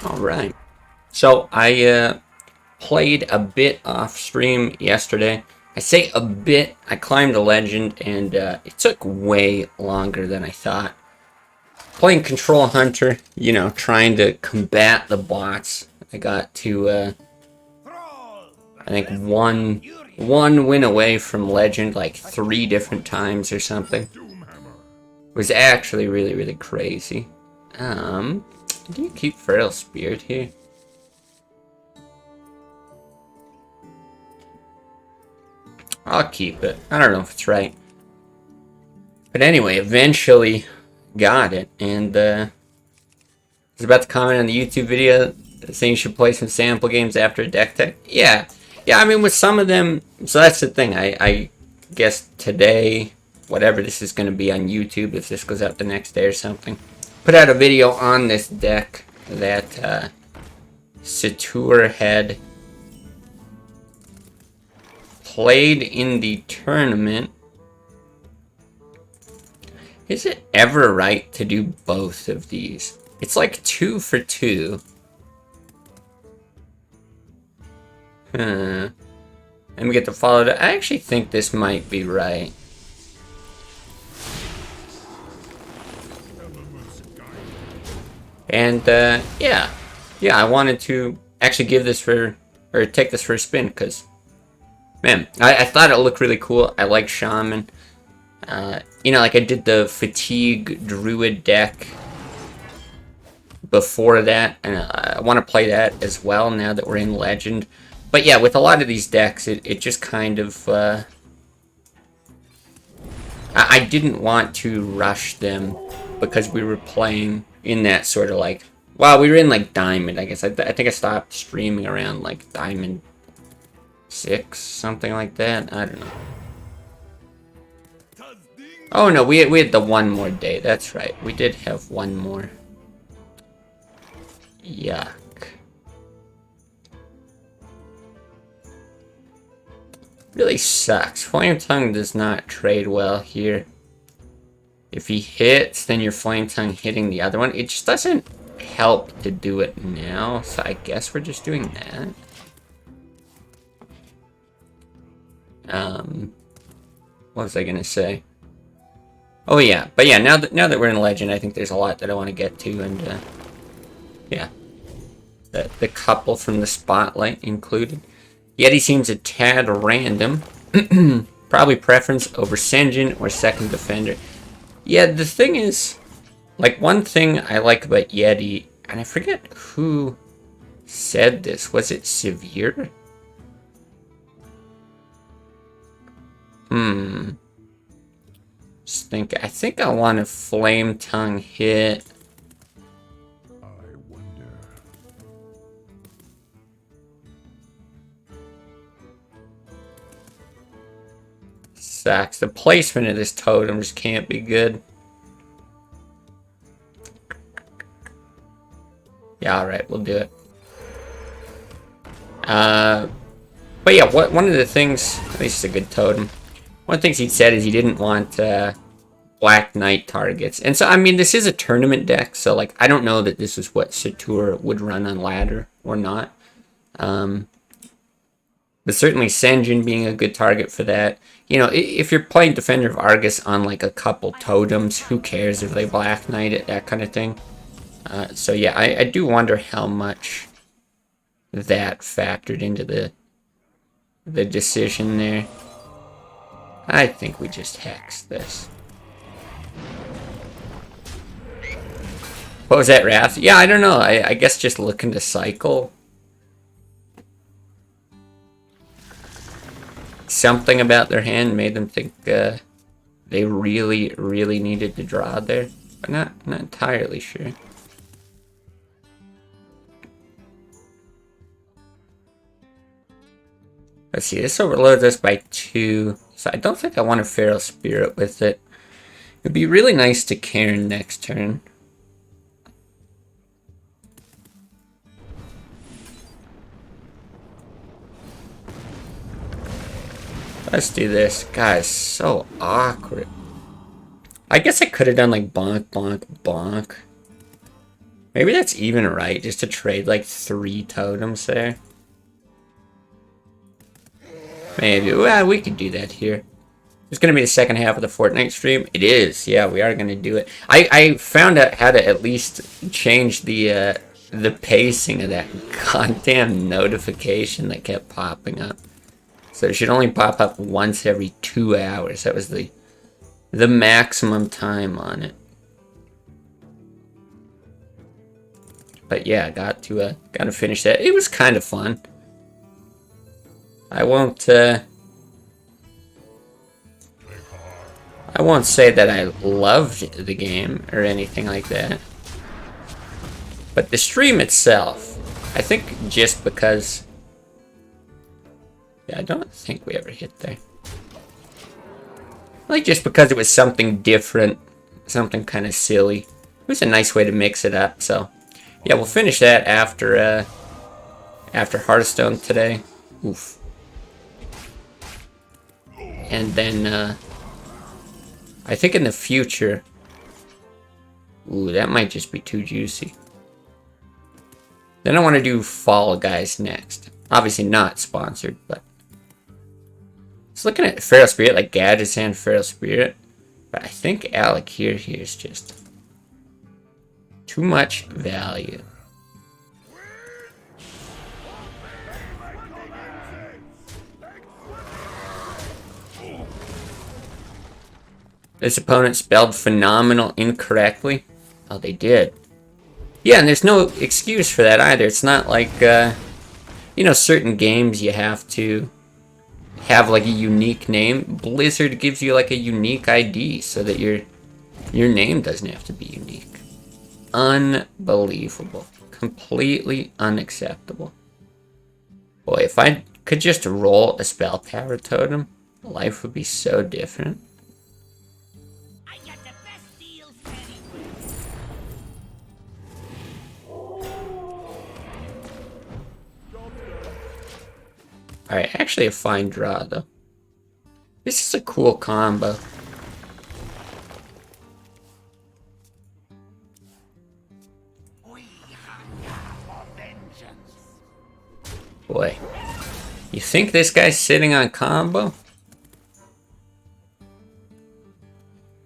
Alright. So, I played a bit off stream yesterday. I say a bit, I climbed a legend, and it took way longer than I thought. Playing Control Hunter, you know, trying to combat the bots. I got to, I think one win away from legend, like 3 different times or something. It was actually really, really crazy. Do you keep Feral Spirit here? I'll keep it. I don't know if it's right. But anyway, eventually got it. And I was about to comment on the YouTube video saying you should play some sample games after a deck tech. Yeah. Yeah, I mean, with some of them... So that's the thing. I guess today, whatever this is going to be on YouTube, if this goes out the next day or something, put out a video on this deck that Satur had played in the tournament. Is it ever right to do both of these? It's like 2 for 2. Let me get to follow that. I actually think this might be right. And yeah, I wanted to actually give this for, or take this for a spin, because man, I thought it looked really cool. I like Shaman. You know, like I did the Fatigue Druid deck before that, and I want to play that as well now that we're in Legend. But yeah, with a lot of these decks, it just kind of... I didn't want to rush them because we were playing in that sort of like... Well, we were in like Diamond, I guess. I think I stopped streaming around like Diamond 6, something like that. I don't know. Oh no, we had the one more day. That's right. We did have one more. Yuck. Really sucks. Flame Tongue does not trade well here. If he hits, then your Flame Tongue hitting the other one. It just doesn't help to do it now, so I guess we're just doing that. What was I gonna say? Oh yeah, but yeah, now that we're in Legend, I think there's a lot that I want to get to, and yeah, the couple from the Spotlight included. Yeti seems a tad random. Probably preference over Senjin or Second Defender. Yeah, the thing is, like, one thing I like about Yeti, and I forget who said this. Was it Severe? Just think. I think I want a Flame Tongue hit. Sucks. The placement of this totem just can't be good. Yeah, alright, we'll do it. But yeah, one of the things, at least it's a good totem, one of the things he said is he didn't want Black Knight targets. And so, I mean, this is a tournament deck, so like, I don't know that this is what Satur would run on ladder or not. But certainly Senjin being a good target for that. You know, if you're playing Defender of Argus on like a couple totems, who cares if they Black Knight it, that kind of thing. So yeah, I do wonder how much that factored into the decision there. I think we just hex this. What was that, Wrath? Yeah, I don't know. I guess just looking to cycle. Something about their hand made them think they really, really needed to draw there. But not entirely sure. Let's see, this overloads us by 2. So I don't think I want a Feral Spirit with it. It'd be really nice to Cairn next turn. Let's do this. Guys, so awkward. I guess I could have done like bonk, bonk, bonk. Maybe that's even right, just to trade like 3 totems there. Maybe. Well, we could do that here. It's going to be the second half of the Fortnite stream. It is. Yeah, we are going to do it. I found out how to at least change the pacing of that goddamn notification that kept popping up. So it should only pop up once every 2 hours. That was the maximum time on it. But yeah, got to finish that. It was kind of fun. I won't say that I loved the game or anything like that. But the stream itself, I think just because... Yeah, I don't think we ever hit there. Like just because it was something different, something kind of silly. It was a nice way to mix it up, so... Yeah, we'll finish that after Hearthstone today. Oof. And then, I think in the future... Ooh, that might just be too juicy. Then I want to do Fall Guys next. Obviously not sponsored, but... It's looking at Feral Spirit, like Gadgets and Feral Spirit. But I think Alec here is just... too much value. This opponent spelled phenomenal incorrectly. Oh, they did. Yeah, and there's no excuse for that either. It's not like, you know, certain games you have to have like a unique name. Blizzard gives you like a unique ID so that your name doesn't have to be unique. Unbelievable. Completely unacceptable. Boy, if I could just roll a spell power totem, life would be so different. I got the best deals Alright, actually a fine draw though. This is a cool combo. Boy, you think this guy's sitting on combo?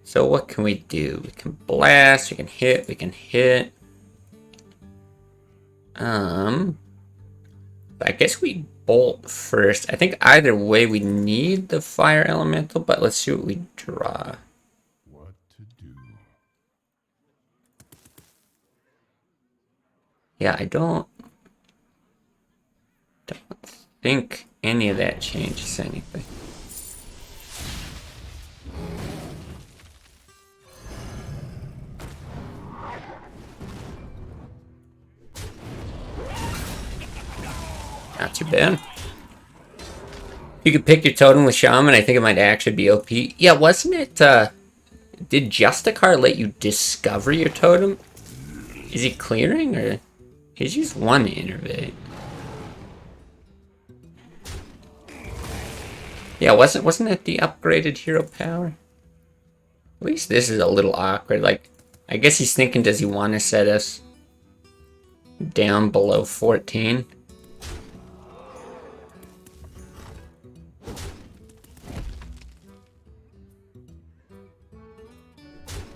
So what can we do? We can blast, we can hit, we can hit. I guess we bolt first. I think either way we need the fire elemental, but let's see what we draw. What to do? Yeah, I don't think any of that changes anything. Not too bad. You could pick your totem with Shaman. I think it might actually be OP. Yeah, wasn't it, did Justicar let you discover your totem? Is he clearing, or he's used one innervate? Yeah, wasn't that the upgraded hero power? At least this is a little awkward. Like, I guess he's thinking, does he want to set us down below 14?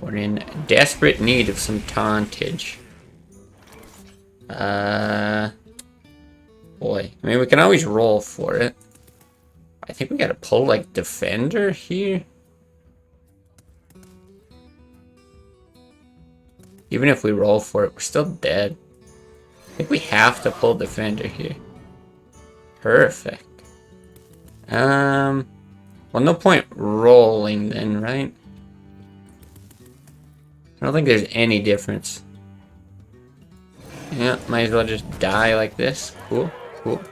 We're in desperate need of some tauntage. Boy, I mean, we can always roll for it. I think we gotta pull, like, Defender here. Even if we roll for it, we're still dead. I think we have to pull Defender here. Perfect. Well, no point rolling then, right? I don't think there's any difference. Yeah, might as well just die like this. Cool, cool.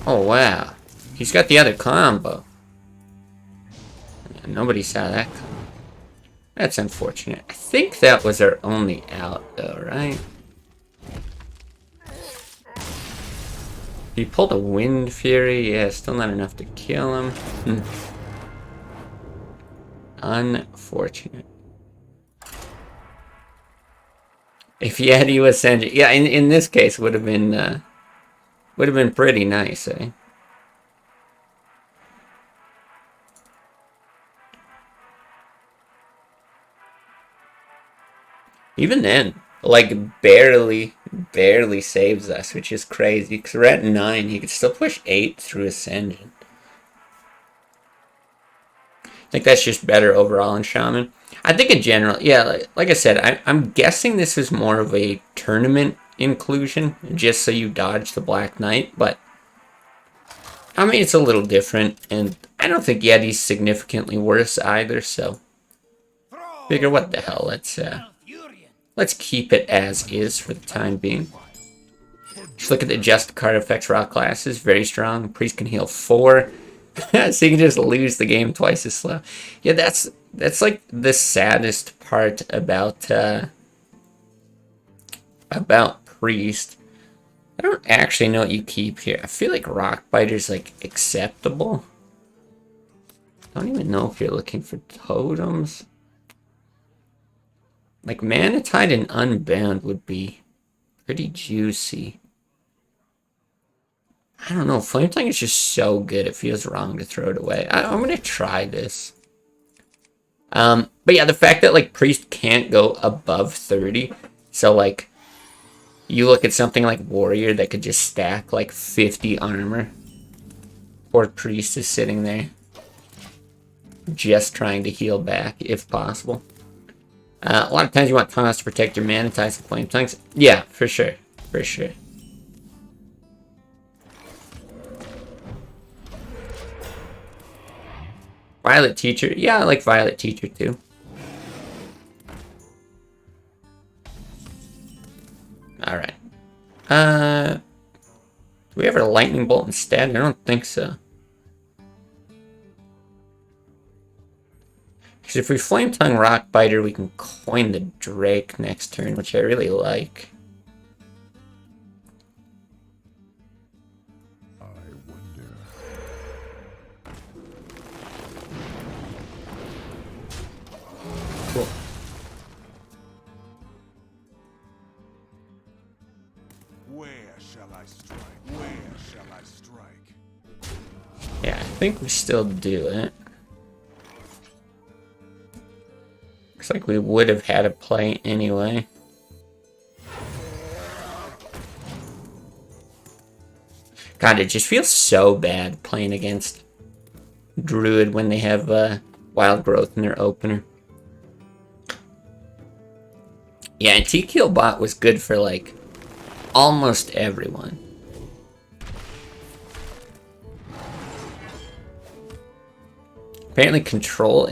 Oh, wow. He's got the other combo. Nobody saw that combo. That's unfortunate. I think that was our only out, though, right? He pulled a Wind Fury. Yeah, still not enough to kill him. Unfortunate. If he had US engine, yeah, in this case would have been pretty nice, eh? Even then, like barely saves us, which is crazy. Because we're at 9, he could still push 8 through his engine. I think that's just better overall in Shaman. I think in general, yeah, like I said, I'm guessing this is more of a tournament inclusion, just so you dodge the Black Knight, but I mean, it's a little different, and I don't think Yeti's significantly worse either, so figure what the hell, let's keep it as is for the time being. Just look at the adjust card effects raw classes, very strong. Priest can heal 4. So you can just lose the game twice as slow. Yeah, that's like the saddest part about Priest. I don't actually know what you keep here. I feel like Rockbiter's like acceptable. I don't even know if you're looking for totems. Like Manatide and Unbound would be pretty juicy. I don't know. Flame Tongue is just so good. It feels wrong to throw it away. I'm gonna try this. But yeah, the fact that like Priest can't go above 30, so like you look at something like Warrior that could just stack like 50 armor. Or Priest is sitting there, just trying to heal back if possible. A lot of times you want Taunt to protect your Manatides and Flame Tongues. Yeah, for sure, for sure. Violet Teacher. Yeah, I like Violet Teacher too. Alright. Do we have a Lightning Bolt instead? I don't think so. Because if we Flame Tongue Rockbiter, we can coin the Drake next turn, which I really like. Cool. Where shall I strike? Where shall I strike? Yeah, I think we still do it. Looks like we would have had a play anyway. God, it just feels so bad playing against Druid when they have Wild Growth in their opener. Yeah, and TKill bot was good for like almost everyone. Apparently Control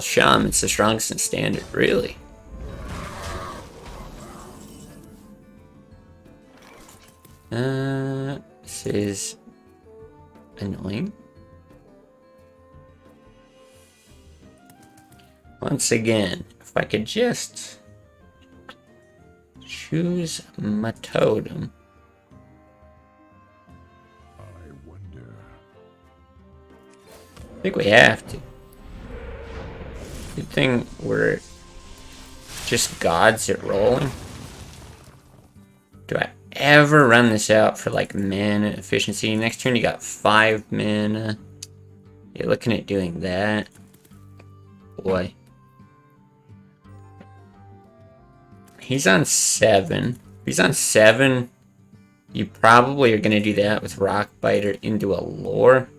Shaman is the strongest in Standard, really. This is annoying. Once again, if I could just choose my totem. I wonder. I think we have to. Good thing we're just gods at rolling. Do I ever run this out for like mana efficiency? Next turn you got 5 mana. You're looking at doing that. Boy. He's on 7. If he's on 7, you probably are going to do that with Rockbiter into a lore.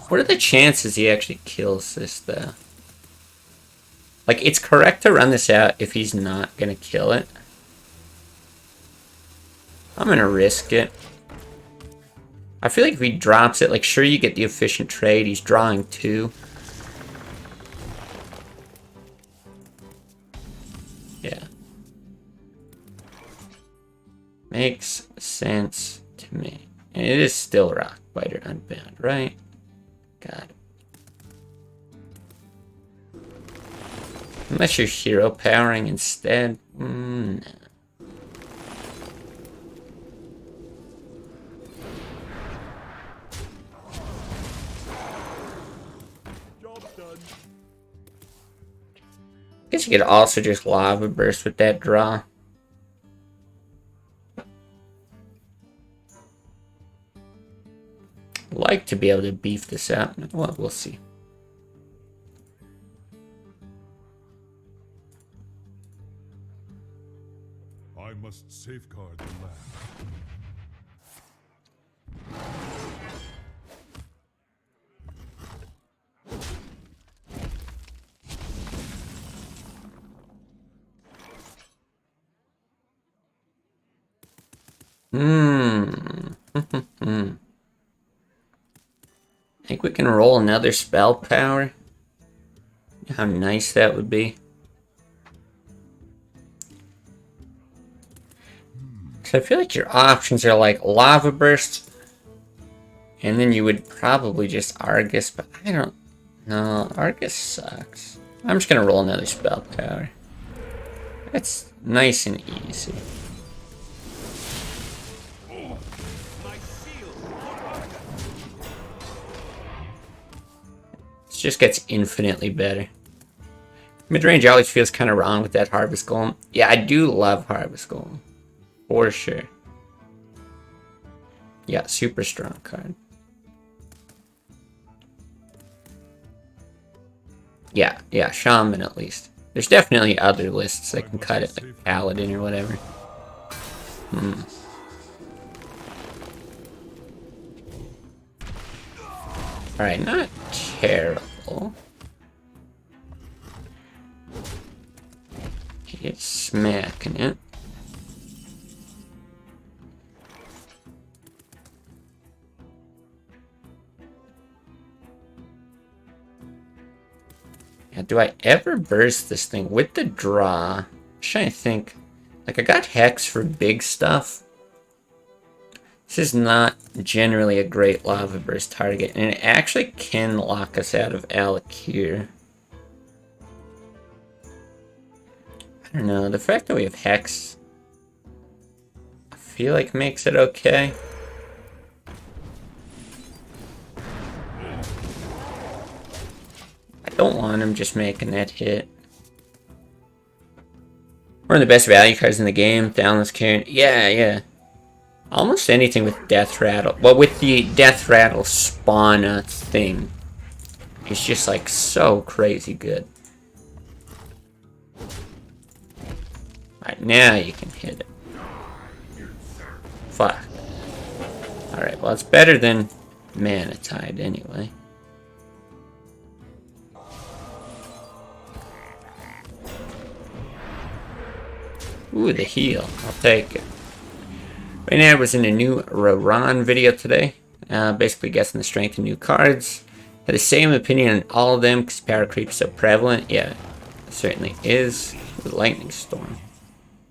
What are the chances he actually kills this, though? Like, it's correct to run this out if he's not going to kill it. I'm going to risk it. I feel like if he drops it, like, sure, you get the efficient trade. He's drawing 2. Yeah. Makes sense to me. And it is still Rockbiter Unbound, right? God. Unless you're hero powering instead. No. Guess you could also just lava burst with that draw. Like to be able to beef this up. Well, we'll see. I must safeguard the land. Think we can roll another spell power? How nice that would be. So I feel like your options are like Lava Burst, and then you would probably just Argus, but I don't know. Argus sucks. I'm just gonna roll another spell power. That's nice and easy. It just gets infinitely better. Midrange always feels kind of wrong with that Harvest Golem. Yeah, I do love Harvest Golem. For sure. Yeah, super strong card. Yeah, Shaman at least. There's definitely other lists that can cut it, like Paladin or whatever. Alright, not terrible. It's smacking it. Yeah, do I ever burst this thing with the draw? I'm trying to think. Like, I got Hex for big stuff. This is not generally a great Lava Burst target, and it actually can lock us out of Alec here. I don't know, the fact that we have Hex, I feel like makes it okay. I don't want him just making that hit. One of the best value cards in the game, Downless Karen. Yeah. Almost anything with Death Rattle. Well, with the Death Rattle spawn thing. It's just like so crazy good. Alright, now you can hit it. Fuck. Alright, well it's better than Mana Tide anyway. Ooh, the heal. I'll take it. Right now I was in a new Roran video today. Basically guessing the strength of new cards. Had the same opinion on all of them because power creep is so prevalent. Yeah, it certainly is. With Lightning Storm.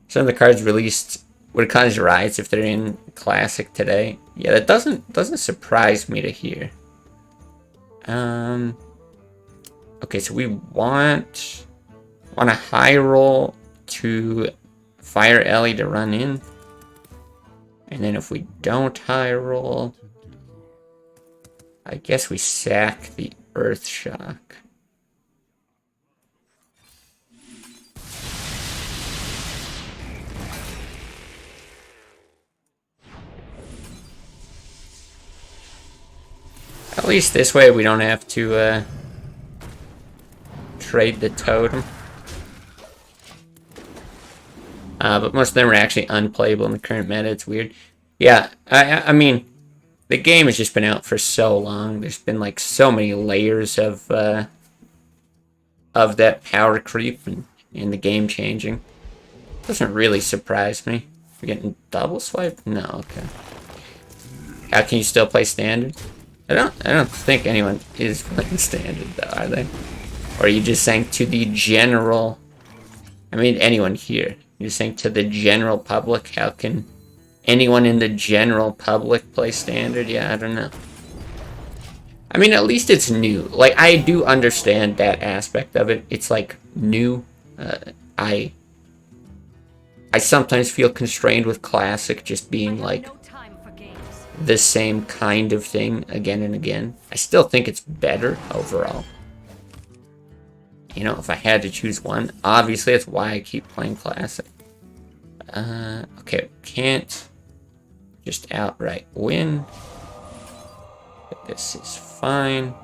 Some of the cards released would cause riots if they're in Classic today. Yeah, that doesn't surprise me to hear. Okay, so we want a high roll to Fire Ellie to run in. And then if we don't high roll, I guess we sack the Earth Shock. At least this way we don't have to trade the totem. But most of them are actually unplayable in the current meta. It's weird. Yeah, I mean, the game has just been out for so long. There's been like so many layers of that power creep and the game changing. Doesn't really surprise me. We're getting double swipe? No, okay. How can you still play standard? I don't think anyone is playing standard though, are they? Or are you just saying to the general? I mean, anyone here. You're saying to the general public, how can anyone in the general public play standard? Yeah, I don't know. I mean, at least it's new. Like, I do understand that aspect of it. It's, like, new. I sometimes feel constrained with Classic just being, like, the same kind of thing again and again. I still think it's better overall. you know, if I had to choose one, obviously that's why I keep playing Classic. Okay, can't just outright win. But this is fine.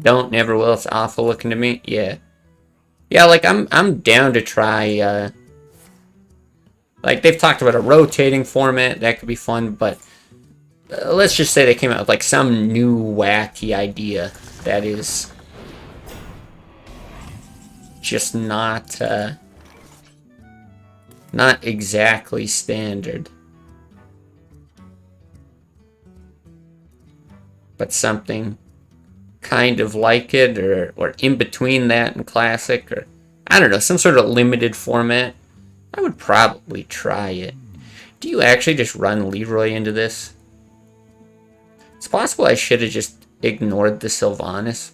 Don't, never will. It's awful looking to me. Yeah. Yeah, like I'm down to try like they've talked about a rotating format that could be fun, but let's just say they came out with like some new wacky idea that is just not exactly standard, but something kind of like it, or in between that and Classic, or I don't know, some sort of limited format. I would probably try it. Do you actually just run Leroy into this? It's possible I should have just ignored the Sylvanas.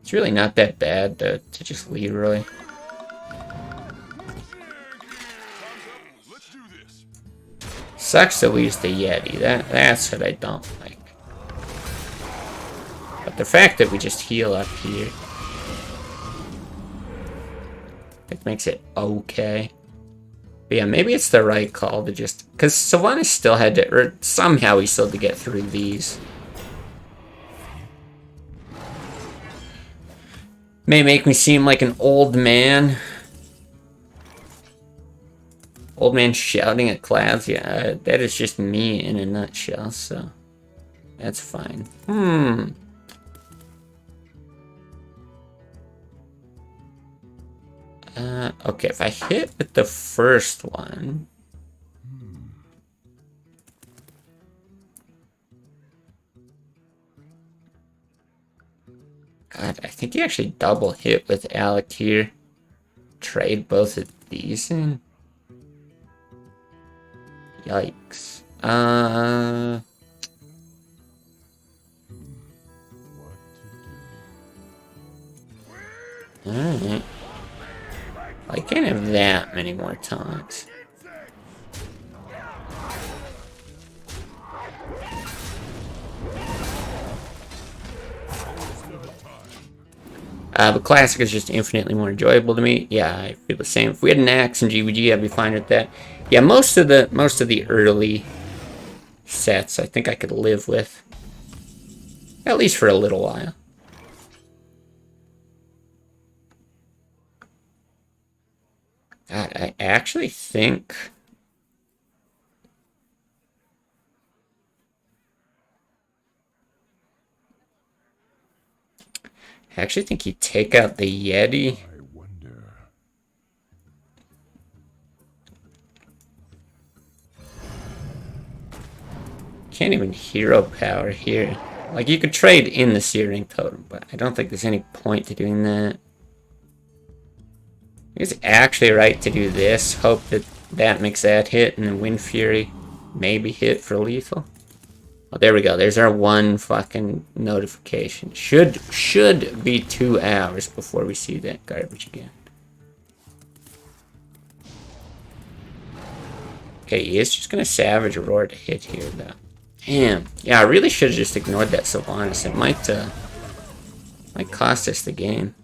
It's really not that bad to just Leroy. Sucks to lose the Yeti. That's what I don't like. But the fact that we just heal up here, it makes it okay. But yeah, maybe it's the right call to just... Because Sylvanas still had to... Or somehow he still had to get through these. May make me seem like an old man. Old man shouting at clouds. Yeah, that is just me in a nutshell, so... That's fine. Okay, if I hit with the first one... God, I think you actually double hit with Alec here. Trade both of these in. Yikes. Alright. I can't have that many more taunts. But Classic is just infinitely more enjoyable to me. Yeah, I feel the same. If we had an axe in GVG, I'd be fine with that. Yeah, most of the early sets, I think I could live with, at least for a little while. God, I actually think... you take out the Yeti. I wonder. Can't even hero power here. Like, you could trade in the Searing Totem, but I don't think there's any point to doing that. It's actually right to do this. Hope that that makes that hit, and then Wind Fury maybe hit for lethal. Oh, there we go. There's our one fucking notification. Should be 2 hours before we see that garbage again. Okay, he is just gonna Savage Roar to hit here, though. Damn. Yeah, I really should have just ignored that Sylvanas. It might cost us the game.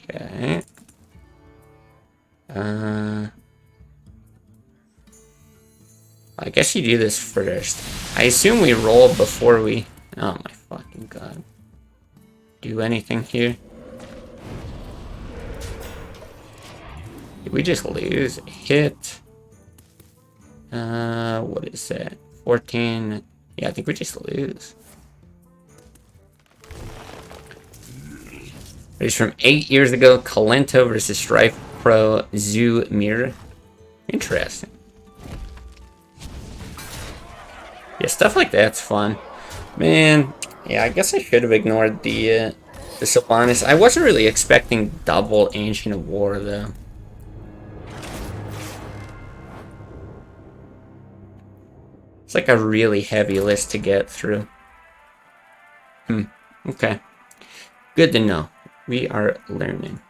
Okay. I guess you do this first. I assume we roll before we... Oh my fucking god. Do anything here? Did we just lose? Hit. What is that? 14. Yeah, I think we just lose. It's from 8 years ago. Kalento versus Strife Pro Zoo Mirror. Interesting. Yeah, stuff like that's fun. Man, yeah, I guess I should have ignored the Sylvanas. I wasn't really expecting double Ancient of War, though. It's like a really heavy list to get through. Okay. Good to know. We are learning.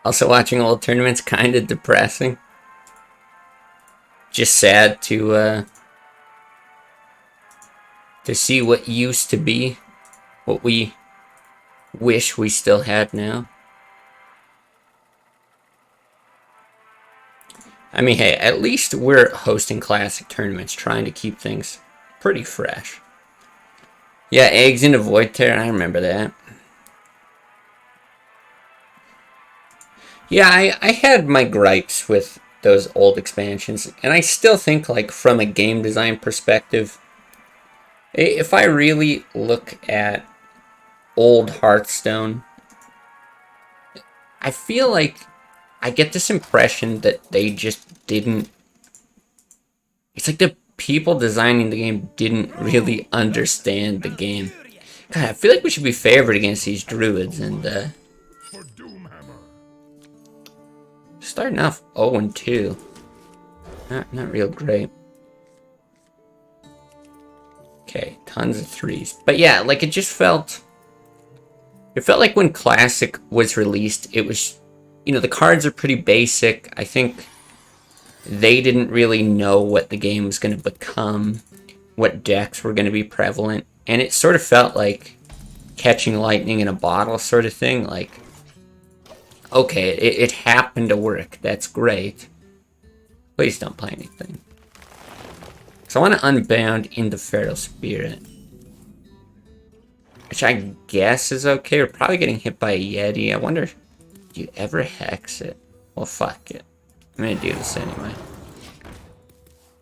Also, watching old tournaments kind of depressing. Just sad to see what used to be, what we wish we still had now. I mean, hey, at least we're hosting classic tournaments, trying to keep things pretty fresh. Yeah, eggs in a void tear, I remember that. Yeah, I had my gripes with those old expansions, and I still think, like, from a game design perspective, if I really look at old Hearthstone, I feel like I get this impression that they just didn't. It's like the people designing the game didn't really understand the game. God, I feel like we should be favored against these druids, and starting off 0-2. Not real great. Okay, tons of threes. But yeah, like it just felt. It felt like when Classic was released, it was, the cards are pretty basic. I think they didn't really know what the game was going to become, what decks were going to be prevalent, and it sort of felt like catching lightning in a bottle sort of thing. Like, okay, it happened to work. That's great. Please don't play anything. So I want to unbound into Feral Spirit, which I guess is okay. We're probably getting hit by a Yeti. I wonder, do you ever hex it? Well, fuck it. I'm gonna do this anyway.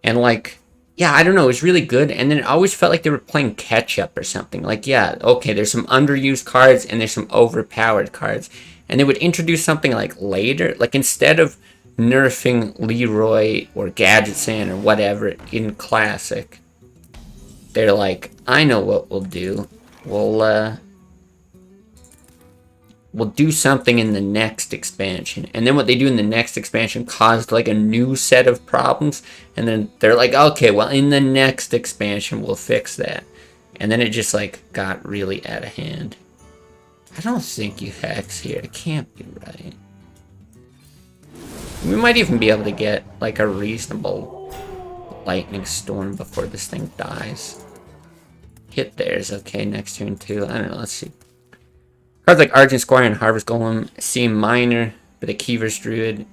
And like, yeah, I don't know, it was really good. And then it always felt like they were playing catch up or something. Like, yeah, okay, there's some underused cards and there's some overpowered cards. And they would introduce something like later, like instead of nerfing Leroy or Gadgetzan or whatever in Classic, they're like, I know what we'll do. We'll do something in the next expansion. And then what they do in the next expansion caused like a new set of problems. And then they're like, okay, well, in the next expansion, we'll fix that. And then it just like got really out of hand. I don't think you hex here. It can't be right. We might even be able to get like a reasonable lightning storm before this thing dies. Hit there is okay next turn too. I don't know, let's see. Cards like Argent Squire and Harvest Golem seem minor, but the Keever's Druid,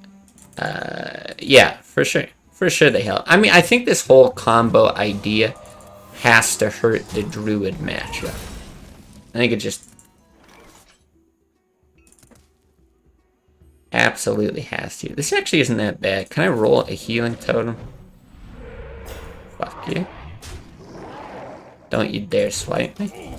yeah, for sure. For sure they help. I mean, I think this whole combo idea has to hurt the Druid matchup. I think it just absolutely has to. This actually isn't that bad. Can I roll a healing totem? Fuck you. Don't you dare swipe me.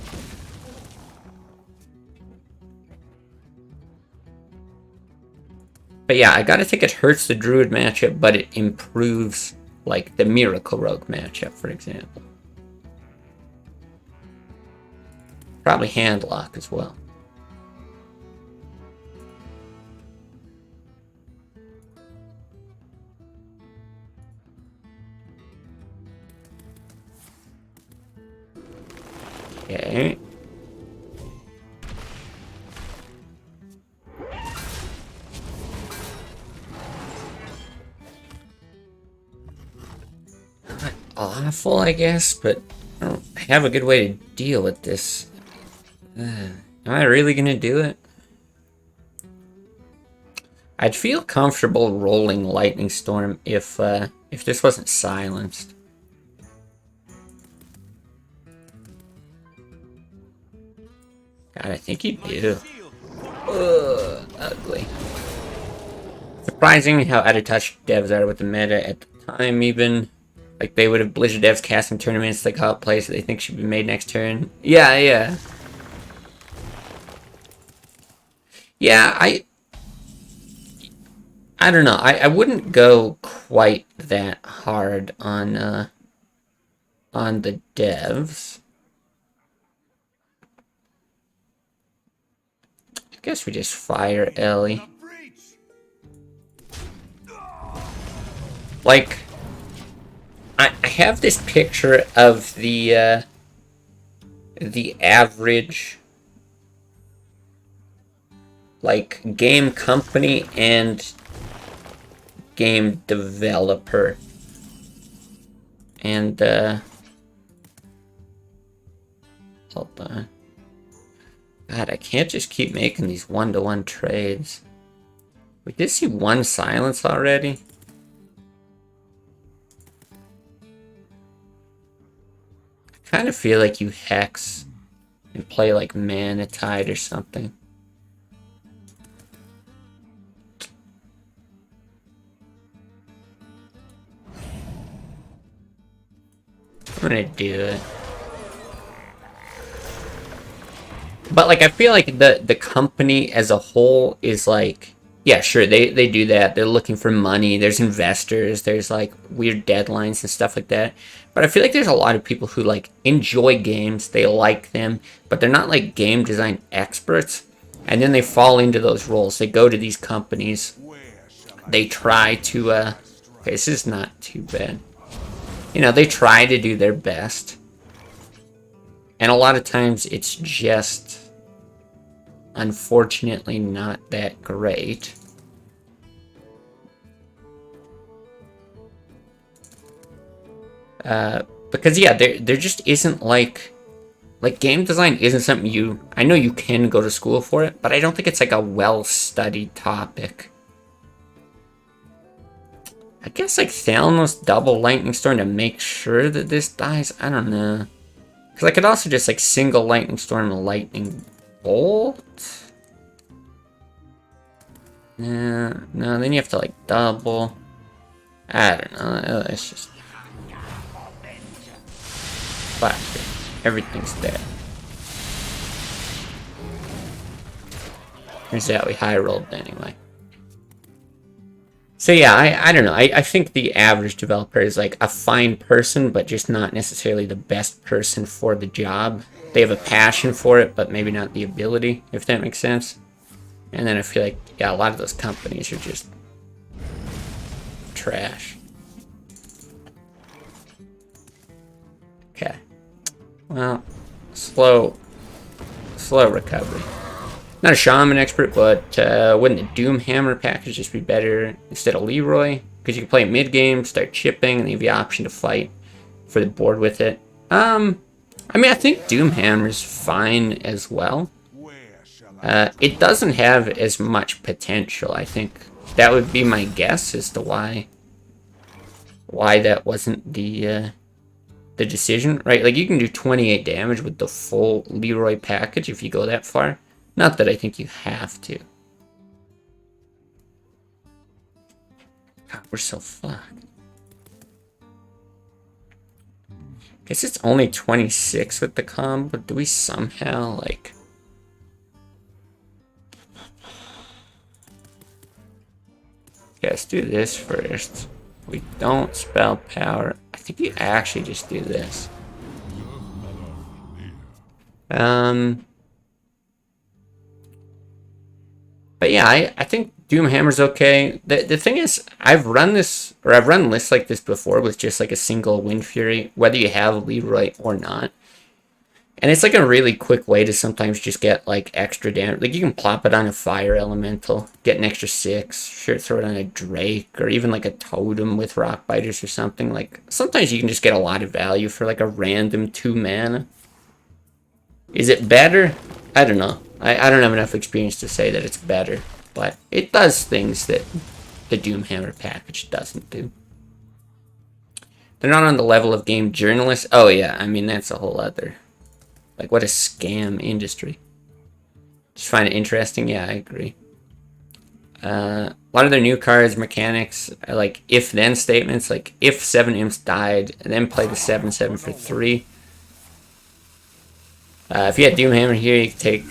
But yeah, I gotta think it hurts the Druid matchup, but it improves, like, the Miracle Rogue matchup, for example. Probably Handlock as well. Okay. Awful, I guess, but I don't have a good way to deal with this. Am I really gonna do it? I'd feel comfortable rolling Lightning Storm if this wasn't silenced. God, I think you do. Ugh, ugly. Surprising how out of touch devs are with the meta at the time, even. Like, they would have Blizzard devs casting tournaments like hot plays that they think should be made next turn. Yeah, yeah. Yeah, I don't know. I wouldn't go quite that hard on the devs. guess we just fire Ellie. Like, I have this picture of the average, like, game company and game developer. And, hold on. God, I can't just keep making these one-to-one trades. We did see one silence already. I kind of feel like you hex and play like Mana Tide or something. I'm gonna do it. But like I feel like the company as a whole is like, yeah, sure, they do that. They're looking for money. There's investors. There's like weird deadlines and stuff like that. But I feel like there's a lot of people who like enjoy games. They like them, but they're not like game design experts. And then they fall into those roles. They go to these companies. They try to okay, this is not too bad. You know, they try to do their best. And a lot of times it's just unfortunately not that great. Because yeah, there just isn't like game design isn't something I know you can go to school for it, but I don't think it's like a well-studied topic. I guess like Thalamus double Lightning Storm to make sure that this dies. I don't know. Because I could also just like single Lightning Storm and Lightning Bolt. No, then you have to like double. I don't know. It's just. Fuck it. Everything's dead. Turns out we high rolled anyway. So yeah, I don't know. I think the average developer is like a fine person, but just not necessarily the best person for the job. They have a passion for it, but maybe not the ability, if that makes sense. And then I feel like, yeah, a lot of those companies are just trash. Okay. Well, slow recovery. Not a Shaman expert, but wouldn't the Doomhammer package just be better instead of Leroy? Because you can play mid-game, start chipping, and you have the option to fight for the board with it. I mean, I think Doomhammer's fine as well. It doesn't have as much potential, I think. That would be my guess as to why that wasn't the decision, right? Like, you can do 28 damage with the full Leroy package if you go that far. Not that I think you have to. God, we're so fucked. Guess it's only 26 with the combo. Do we somehow, like... Yeah, let's do this first. We don't spell power. I think you actually just do this. But yeah, I think Doomhammer's okay. The thing is, I've run lists like this before with just like a single Wind Fury, whether you have Leroy or not. And it's like a really quick way to sometimes just get like extra damage. Like you can plop it on a Fire Elemental, get an extra 6, sure, throw it on a Drake, or even like a Totem with Rock Biters or something. Like sometimes you can just get a lot of value for like a random 2 mana. Is it better? I don't know. I don't have enough experience to say that it's better, but it does things that the Doomhammer package doesn't do. They're not on the level of game journalists. Oh yeah, I mean that's a whole other, like what a scam industry. Just find it interesting. Yeah, I agree. A lot of their new cards mechanics are like if-then statements, like if 7 imps died, and then play the 7/7 for 3. If you had Doomhammer here, you could take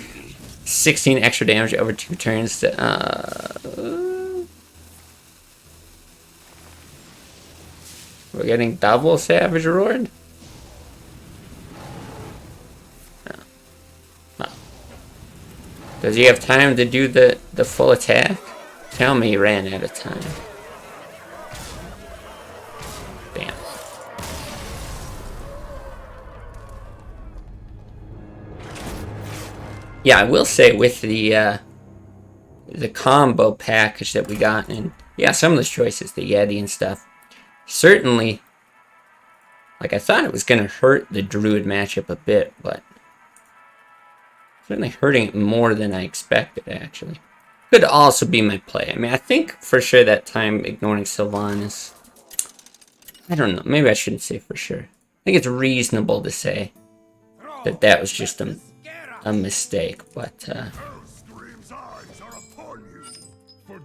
16 extra damage over 2 turns to, we're getting double Savage Roared? No. Does he have time to do the full attack? Tell me he ran out of time. Bam. Yeah, I will say with the combo package that we got, and yeah, some of those choices, the Yeti and stuff, certainly, like I thought it was going to hurt the Druid matchup a bit, but certainly hurting it more than I expected, actually. Could also be my play. I mean, I think for sure that time ignoring Sylvanas, I don't know, maybe I shouldn't say for sure. I think it's reasonable to say that that was just a mistake, but I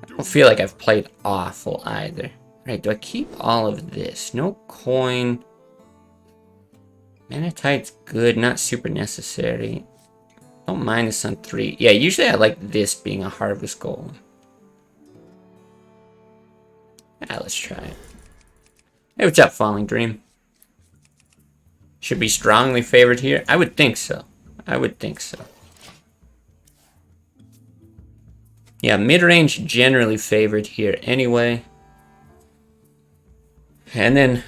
don't feel like I've played awful either. Alright, do I keep all of this? No coin. Manatite's good, not super necessary. Don't mind this on 3. Yeah, usually I like this being a harvest goal. Ah, let's try it. Hey, what's up, Falling Dream? Should be strongly favored here? I would think so. I would think so. Yeah, mid-range generally favored here anyway. And then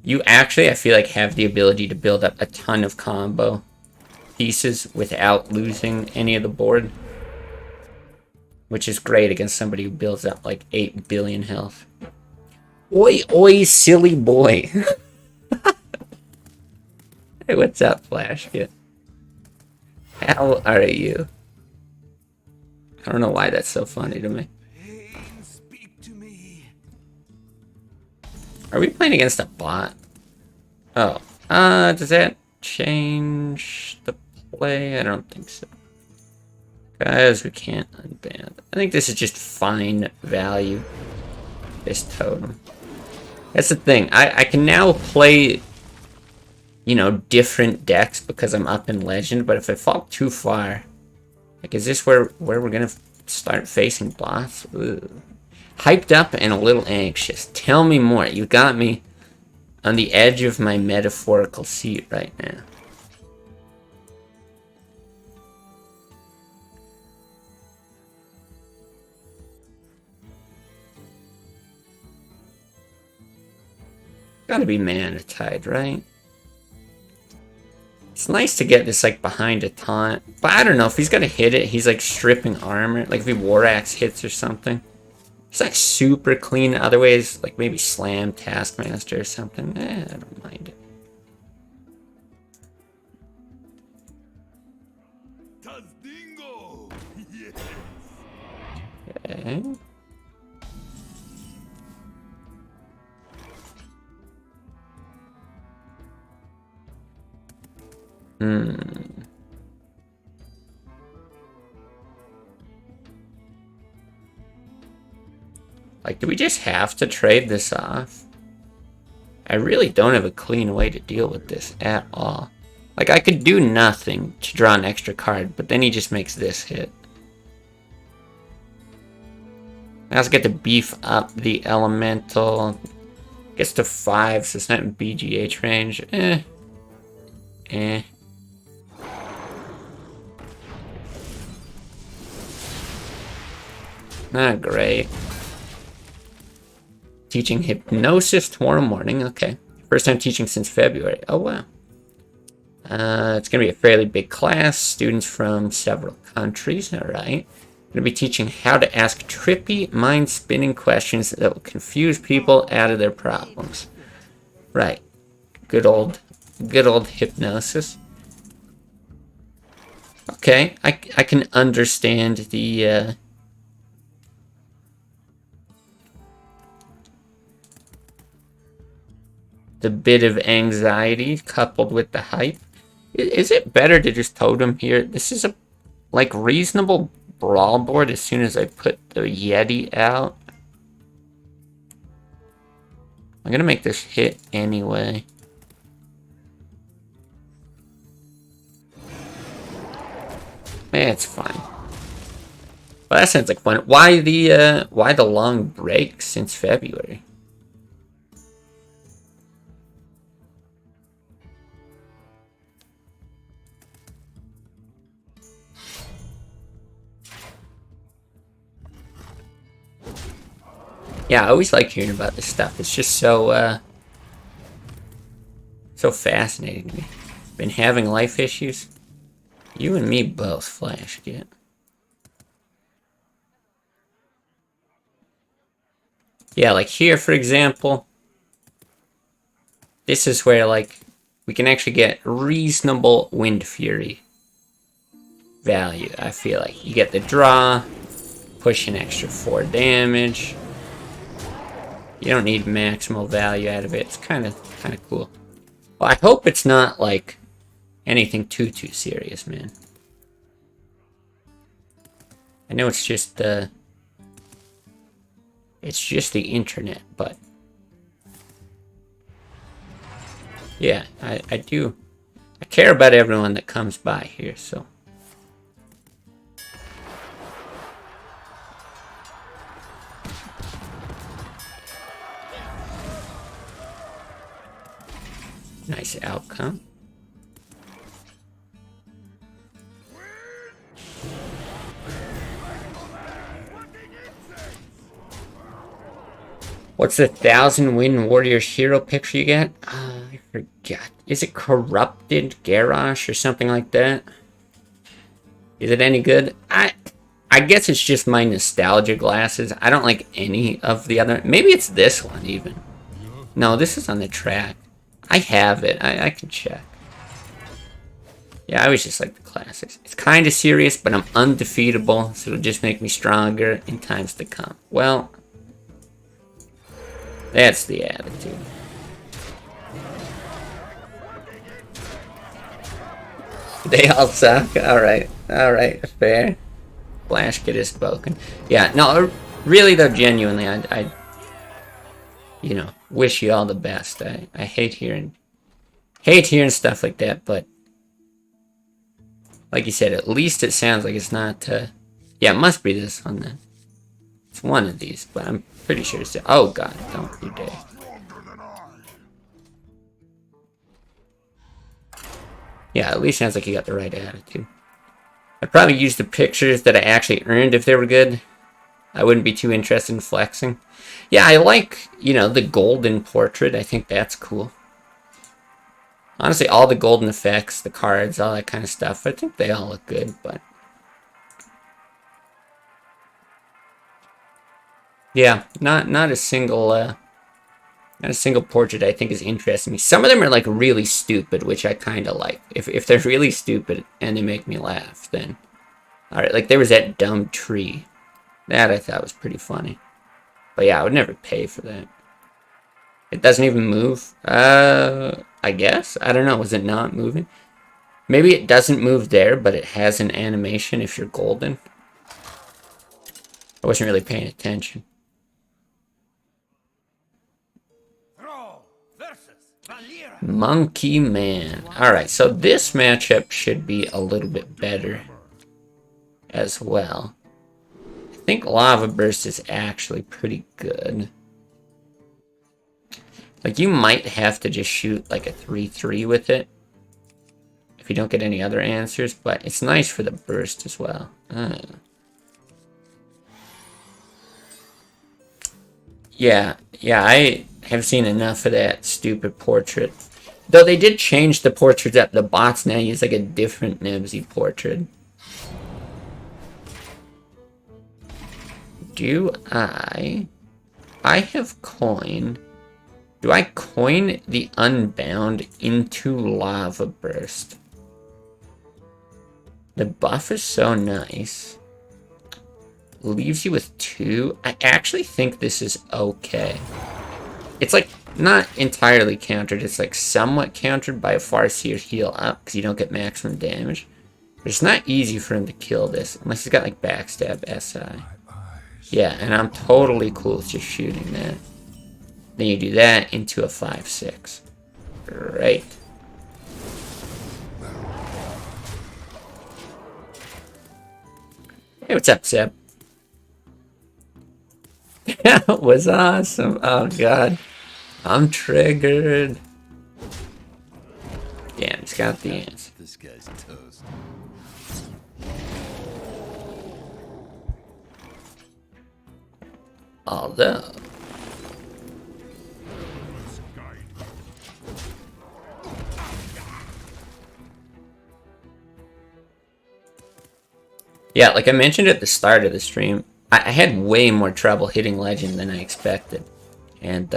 you actually, I feel like, have the ability to build up a ton of combo pieces without losing any of the board. Which is great against somebody who builds up like 8 billion health. Oi, oi, silly boy. Hey, what's up, Flash? Yeah. How are you? I don't know why that's so funny to me. Are we playing against a bot? Oh. Does that change the play? I don't think so. Guys, we can't unban. I think this is just fine value. This totem. That's the thing. I can now play, you know, different decks because I'm up in Legend, but if I fall too far, like, is this where we're gonna start facing bots? Ugh. Hyped up and a little anxious. Tell me more. You got me on the edge of my metaphorical seat right now. Gotta be Manatide, right? It's nice to get this, like, behind a taunt. But I don't know, if he's gonna hit it, he's, like, stripping armor. Like, if he War Axe hits or something. It's, like, super clean. Other ways, like, maybe Slam Taskmaster or something. I don't mind it. Okay. Like, do we just have to trade this off? I really don't have a clean way to deal with this at all. Like, I could do nothing to draw an extra card, but then he just makes this hit. I also get to beef up the elemental. Gets to 5, so it's not in BGH range. Not great. Teaching hypnosis tomorrow morning. Okay. First time teaching since February. Oh, wow. It's going to be a fairly big class. Students from several countries. All right. Going to be teaching how to ask trippy, mind-spinning questions that will confuse people out of their problems. Right. Good old hypnosis. Okay. I can understand the bit of anxiety coupled with the hype. Is it better to just totem here? This is a, like, reasonable brawl board as soon as I put the Yeti out. I'm gonna make this hit anyway. It's fine. Well, that sounds like fun. Why the long break since February? Yeah, I always like hearing about this stuff. It's just so so fascinating to me. Been having life issues? You and me both, Flash Get. Yeah, like here, for example, this is where, like, we can actually get reasonable Wind Fury value, I feel like. You get the draw, push an extra 4 damage. You don't need maximal value out of it. It's kind of cool. Well, I hope it's not, like, anything too serious, man. I know it's just the internet, but yeah, I care about everyone that comes by here, so. Nice outcome. What's the 1,000 Win Warriors hero picture you get? I forgot. Is it Corrupted Garrosh or something like that? Is it any good? I guess it's just my nostalgia glasses. I don't like any of the other. Maybe it's this one even. No, this is on the track. I have it. I can check. Yeah, I always just like the classics. It's kind of serious, but I'm undefeatable, so it'll just make me stronger in times to come. Well, that's the attitude. They all suck. Alright, fair. Flash Kid is spoken. Yeah, no, really though, genuinely, I you know, wish you all the best. I hate hearing stuff like that, but like you said, at least it sounds like it's not, yeah, it must be this one then. It's one of these, but I'm pretty sure it's, oh god, don't you dare. Yeah, at least sounds like you got the right attitude. I'd probably use the pictures that I actually earned if they were good. I wouldn't be too interested in flexing. Yeah, I like, you know, the golden portrait. I think that's cool. Honestly, all the golden effects, the cards, all that kind of stuff, I think they all look good, but yeah, not a single portrait I think is interesting me. Some of them are like really stupid, which I kind of like. If they're really stupid and they make me laugh, then alright, like there was that dumb tree. That I thought was pretty funny. But yeah, I would never pay for that. It doesn't even move. I guess. I don't know. Was it not moving? Maybe it doesn't move there, but it has an animation if you're golden. I wasn't really paying attention. Monkey Man. Alright, so this matchup should be a little bit better as well. I think Lava Burst is actually pretty good. Like, you might have to just shoot like a 3-3 with it if you don't get any other answers, but it's nice for the burst as well. Yeah, I have seen enough of that stupid portrait. Though they did change the portraits up. The bots now use like a different Nebsy portrait. Do I have coin. Do I coin the Unbound into Lava Burst? The buff is so nice. Leaves you with 2. I actually think this is okay. It's like not entirely countered. It's like somewhat countered by a Farseer heal up because you don't get maximum damage. But it's not easy for him to kill this unless he's got like backstab SI. Yeah, and I'm totally cool with just shooting that. Then you do that into a 5-6. Great. Hey, what's up, Seb? That was awesome. Oh, God. I'm triggered. Damn, he's got the answer. This guy's toast. Although, Yeah, like I mentioned at the start of the stream, I had way more trouble hitting Legend than I expected. And,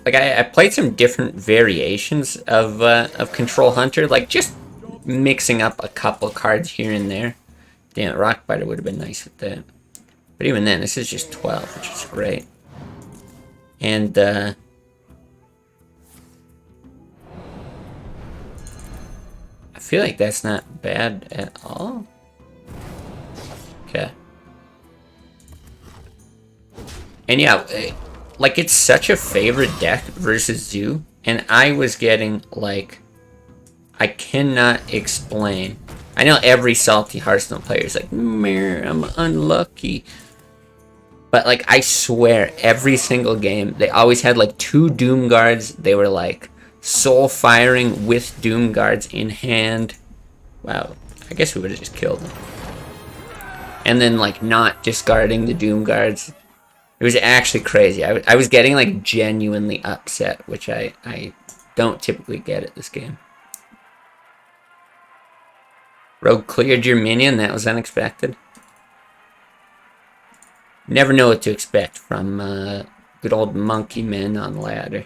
like, I played some different variations of Control Hunter, like, just mixing up a couple cards here and there. Damn, Rockbiter would have been nice with that. But even then, this is just 12, which is great. And, I feel like that's not bad at all. Okay. And yeah, like, it's such a favorite deck versus Zoo, and I was getting, like, I cannot explain. I know every salty Hearthstone player is like, "Meh, I'm unlucky." But, like, I swear, every single game, they always had, like, 2 Doom Guards. They were, like, soul firing with Doom Guards in hand. Wow, I guess we would have just killed them. And then, like, not discarding the Doom Guards. It was actually crazy. I was getting, like, genuinely upset, which I don't typically get at this game. Rogue cleared your minion. That was unexpected. Never know what to expect from good old monkey men on ladder.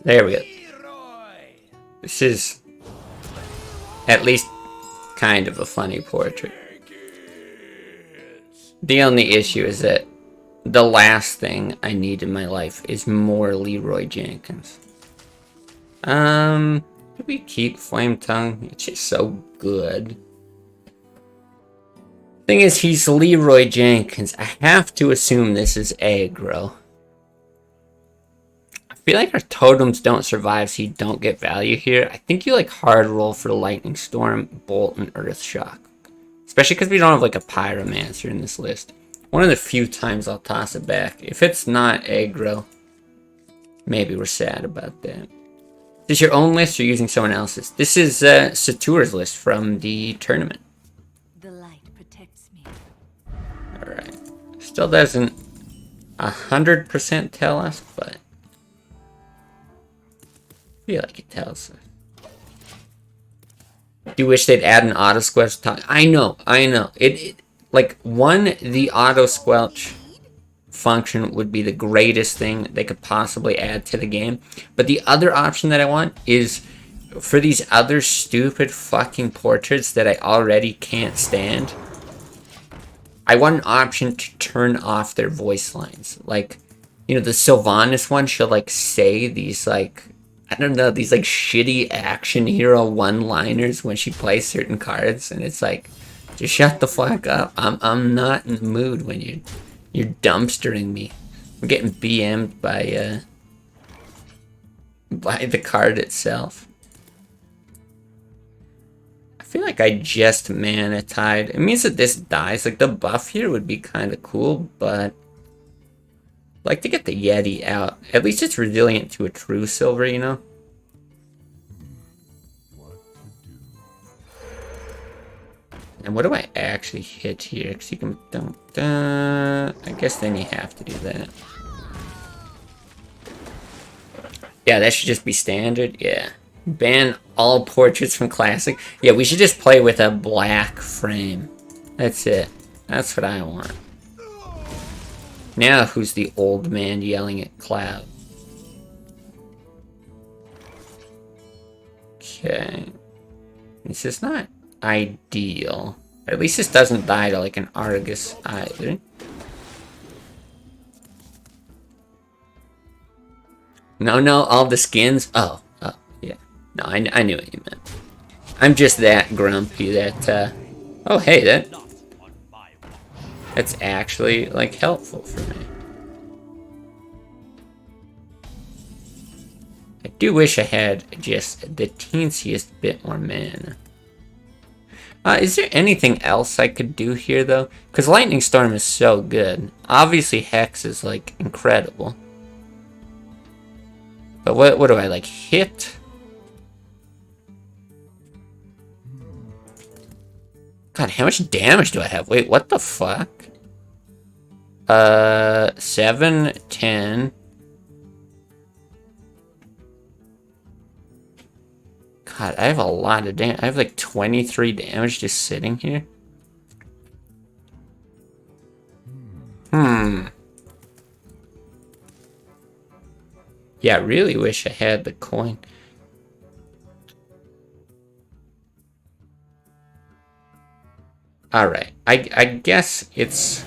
There we go. This is at least kind of a funny portrait. The only issue is that the last thing I need in my life is more Leroy Jenkins. Do we keep Flame Tongue? It's just so good. Thing is, he's Leroy Jenkins. I have to assume this is aggro. I feel like our totems don't survive, so you don't get value here. I think you like hard roll for Lightning Storm, Bolt, and Earth Shock. Especially because we don't have like a Pyromancer in this list. One of the few times I'll toss it back. If it's not aggro, maybe we're sad about that. Is this your own list or using someone else's? This is Satur's list from the tournament. The light protects me. Alright. Still doesn't 100% tell us, but I feel like it tells us. Do you wish they'd add an auto squelch? I know. Like, the auto squelch function would be the greatest thing they could possibly add to the game. But the other option that I want is for these other stupid fucking portraits that I already can't stand. I want an option to turn off their voice lines. Like, you know, the Sylvanas one, she'll like say these like, I don't know, these like shitty action hero one-liners when she plays certain cards, and it's like, just shut the fuck up. I'm not in the mood when you're dumpstering me. I'm getting BM'd by the card itself. I feel like I just mana tied. It means that this dies. Like, the buff here would be kind of cool, but I'd like to get the Yeti out. At least it's resilient to a true silver, you know? And what do I actually hit here? Because you can I guess then you have to do that. Yeah, that should just be standard. Yeah. Ban all portraits from Classic. Yeah, we should just play with a black frame. That's it. That's what I want. Now who's the old man yelling at Cloud? Okay. This is not ideal. At least this doesn't die to like an Argus either. No, all the skins. Oh, yeah. No, I knew what you meant. I'm just that grumpy that, oh, hey, that's actually, like, helpful for me. I do wish I had just the teensiest bit more mana. Is there anything else I could do here, though? Because Lightning Storm is so good. Obviously, Hex is, like, incredible. But what do I, like, hit? God, how much damage do I have? Wait, what the fuck? 7, 10. God, I have a lot of damage. I have like 23 damage just sitting here. Yeah, I really wish I had the coin. Alright, I guess it's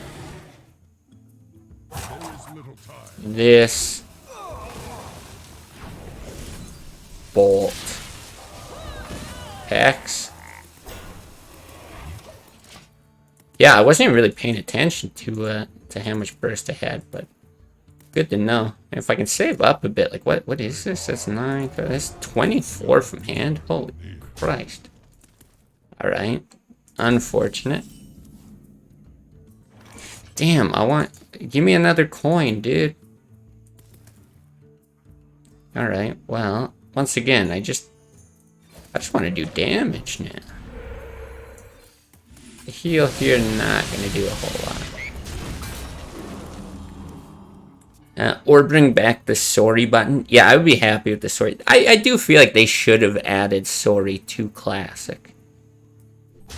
this bolt X. Yeah, I wasn't even really paying attention to how much burst I had, but good to know. And if I can save up a bit, like what is this? That's 9. That's 24 from hand. Holy Christ! All right, unfortunate. Damn, give me another coin, dude. All right, well, once again, I just want to do damage now. The heal here not gonna do a whole lot. Or bring back the sorry button. Yeah, I would be happy with the sorry. I do feel like they should have added sorry to classic.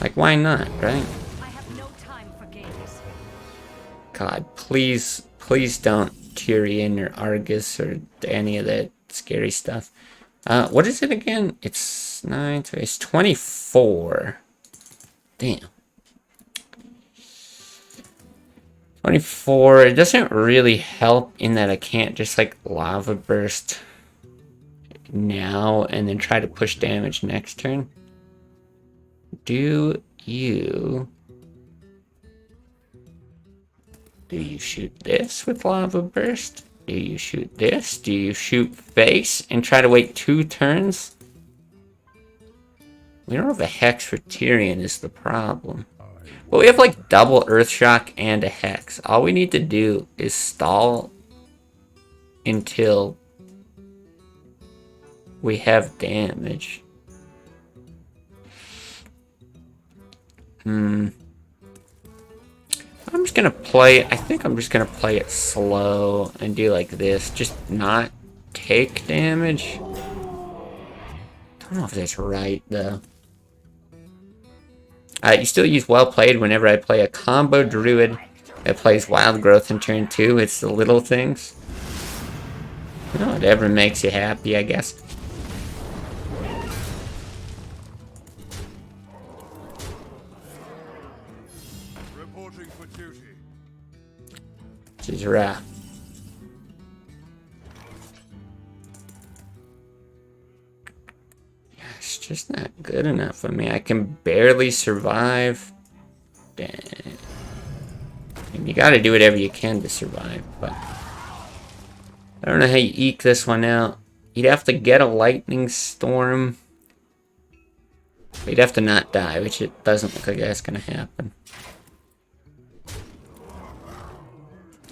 Like, why not, right? I have no time for games. God, please don't Tyrion or Argus or any of that scary stuff. What is it again? It's 9, so it's 24. Damn. 24, it doesn't really help in that I can't just like lava burst now and then try to push damage next turn. Do you shoot this with lava burst? Do you shoot this? Do you shoot face and try to wait 2 turns? We don't have a Hex for Tyrion is the problem. But we have like double Earth Shock and a Hex. All we need to do is stall until we have damage. I'm just gonna play, I think I'm just gonna play it slow and do like this. Just not take damage. Don't know if that's right though. You still use Well Played whenever I play a combo druid that plays Wild Growth in turn 2. It's the little things. You know, whatever makes you happy, I guess. Reporting for duty. Which is rough. It's just not good enough for me. I can barely survive. Dang. And you gotta do whatever you can to survive, but I don't know how you eke this one out. You'd have to get a lightning storm. But you'd have to not die, which it doesn't look like that's gonna happen.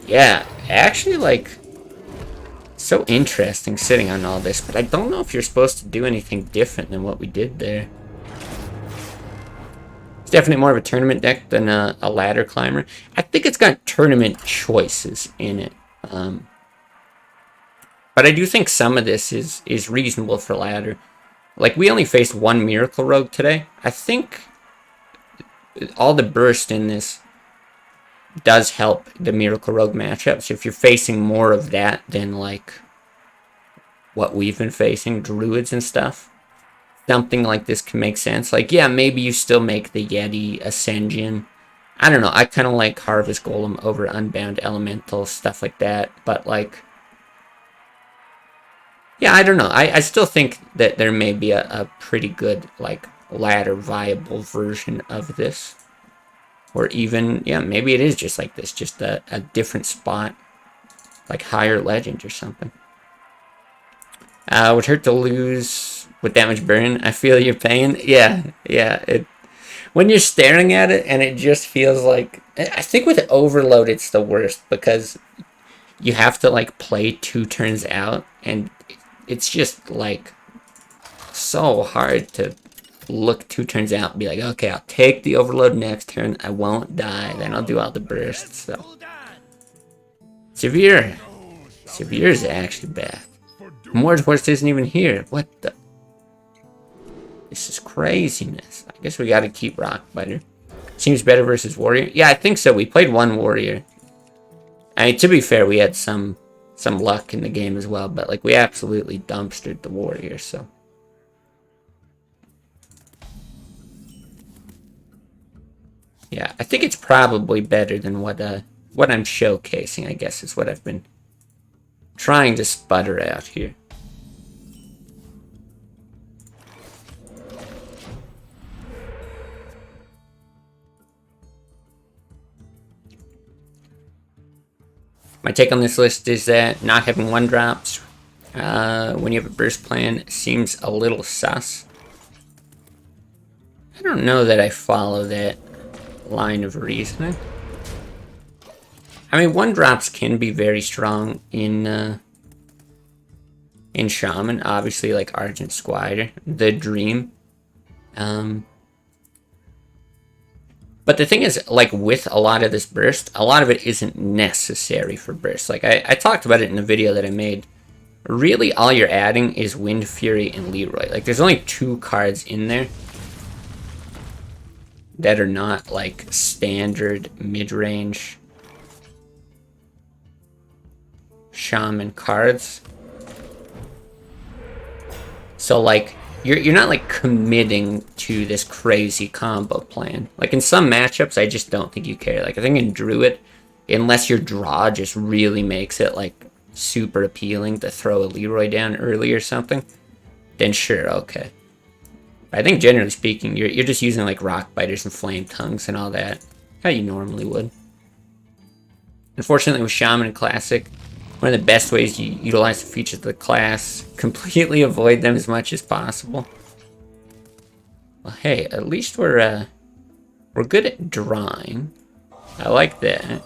Yeah, actually, like, so interesting sitting on all this, but I don't know if you're supposed to do anything different than what we did there. It's definitely more of a tournament deck than a ladder climber. I think it's got tournament choices in it. But I do think some of this is reasonable for ladder. Like, we only faced 1 Miracle Rogue today. I think all the burst in this does help the Miracle Rogue matchup. So if you're facing more of that than, like, what we've been facing, druids and stuff, something like this can make sense. Like, yeah, maybe you still make the Yeti Ascension. I don't know. I kind of like Harvest Golem over Unbound Elemental, stuff like that. But, like, yeah, I don't know. I still think that there may be a pretty good, like, ladder viable version of this. Or even, yeah, maybe it is just like this. Just a different spot. Like higher legend or something. Would hurt to lose with damage burn. I feel your pain. Yeah. when you're staring at it and it just feels like, I think with Overload it's the worst because you have to like play 2 turns out and it's just like so hard to look 2 turns out and be like, okay, I'll take the Overload next turn, I won't die, then I'll do all the bursts. So Severe is actually bad. Mord's horse isn't even here. What the? This is craziness. I guess we gotta keep Rockbiter. Seems better versus Warrior. Yeah, I think so. We played 1 Warrior. I mean, to be fair, we had some luck in the game as well, but like we absolutely dumpstered the Warrior, so. Yeah, I think it's probably better than what I'm showcasing, I guess, is what I've been trying to sputter out here. My take on this list is that not having 1-drops when you have a burst plan seems a little sus. I don't know that I follow that line of reasoning. I mean, 1-drops can be very strong in Shaman, obviously, like Argent Squire, the Dream. But the thing is, like, with a lot of this burst, a lot of it isn't necessary for burst. Like, I talked about it in a video that I made. Really, all you're adding is Wind Fury and Leroy. Like, there's only 2 cards in there that are not, like, standard mid-range Shaman cards. So, like, you're not, like, committing to this crazy combo plan. Like, in some matchups, I just don't think you care. Like, I think in Druid, unless your draw just really makes it, like, super appealing to throw a Leroy down early or something, then sure, okay. I think generally speaking, you're just using, like, Rock Biters and Flame Tongues and all that, how you normally would. Unfortunately, with Shaman and Classic, one of the best ways you utilize the features of the class, completely avoid them as much as possible. Well, hey, at least we're good at drawing. I like that.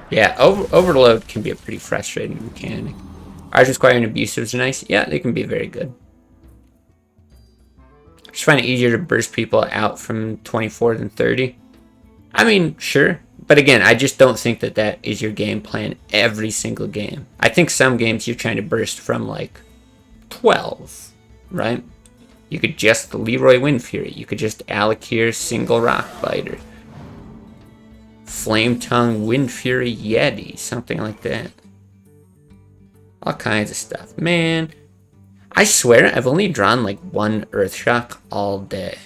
Yeah, Overload can be a pretty frustrating mechanic. Argent Squire and Abusives are nice. Yeah, they can be very good. Just find it easier to burst people out from 24 than 30. I mean, sure. But again, I just don't think that that is your game plan every single game. I think some games you're trying to burst from like 12, right? You could just Leroy Wind Fury. You could just Alakir single Rockbiter. Flame Tongue Wind Fury Yeti. Something like that. All kinds of stuff. Man, I swear I've only drawn like 1 Earthshock all day.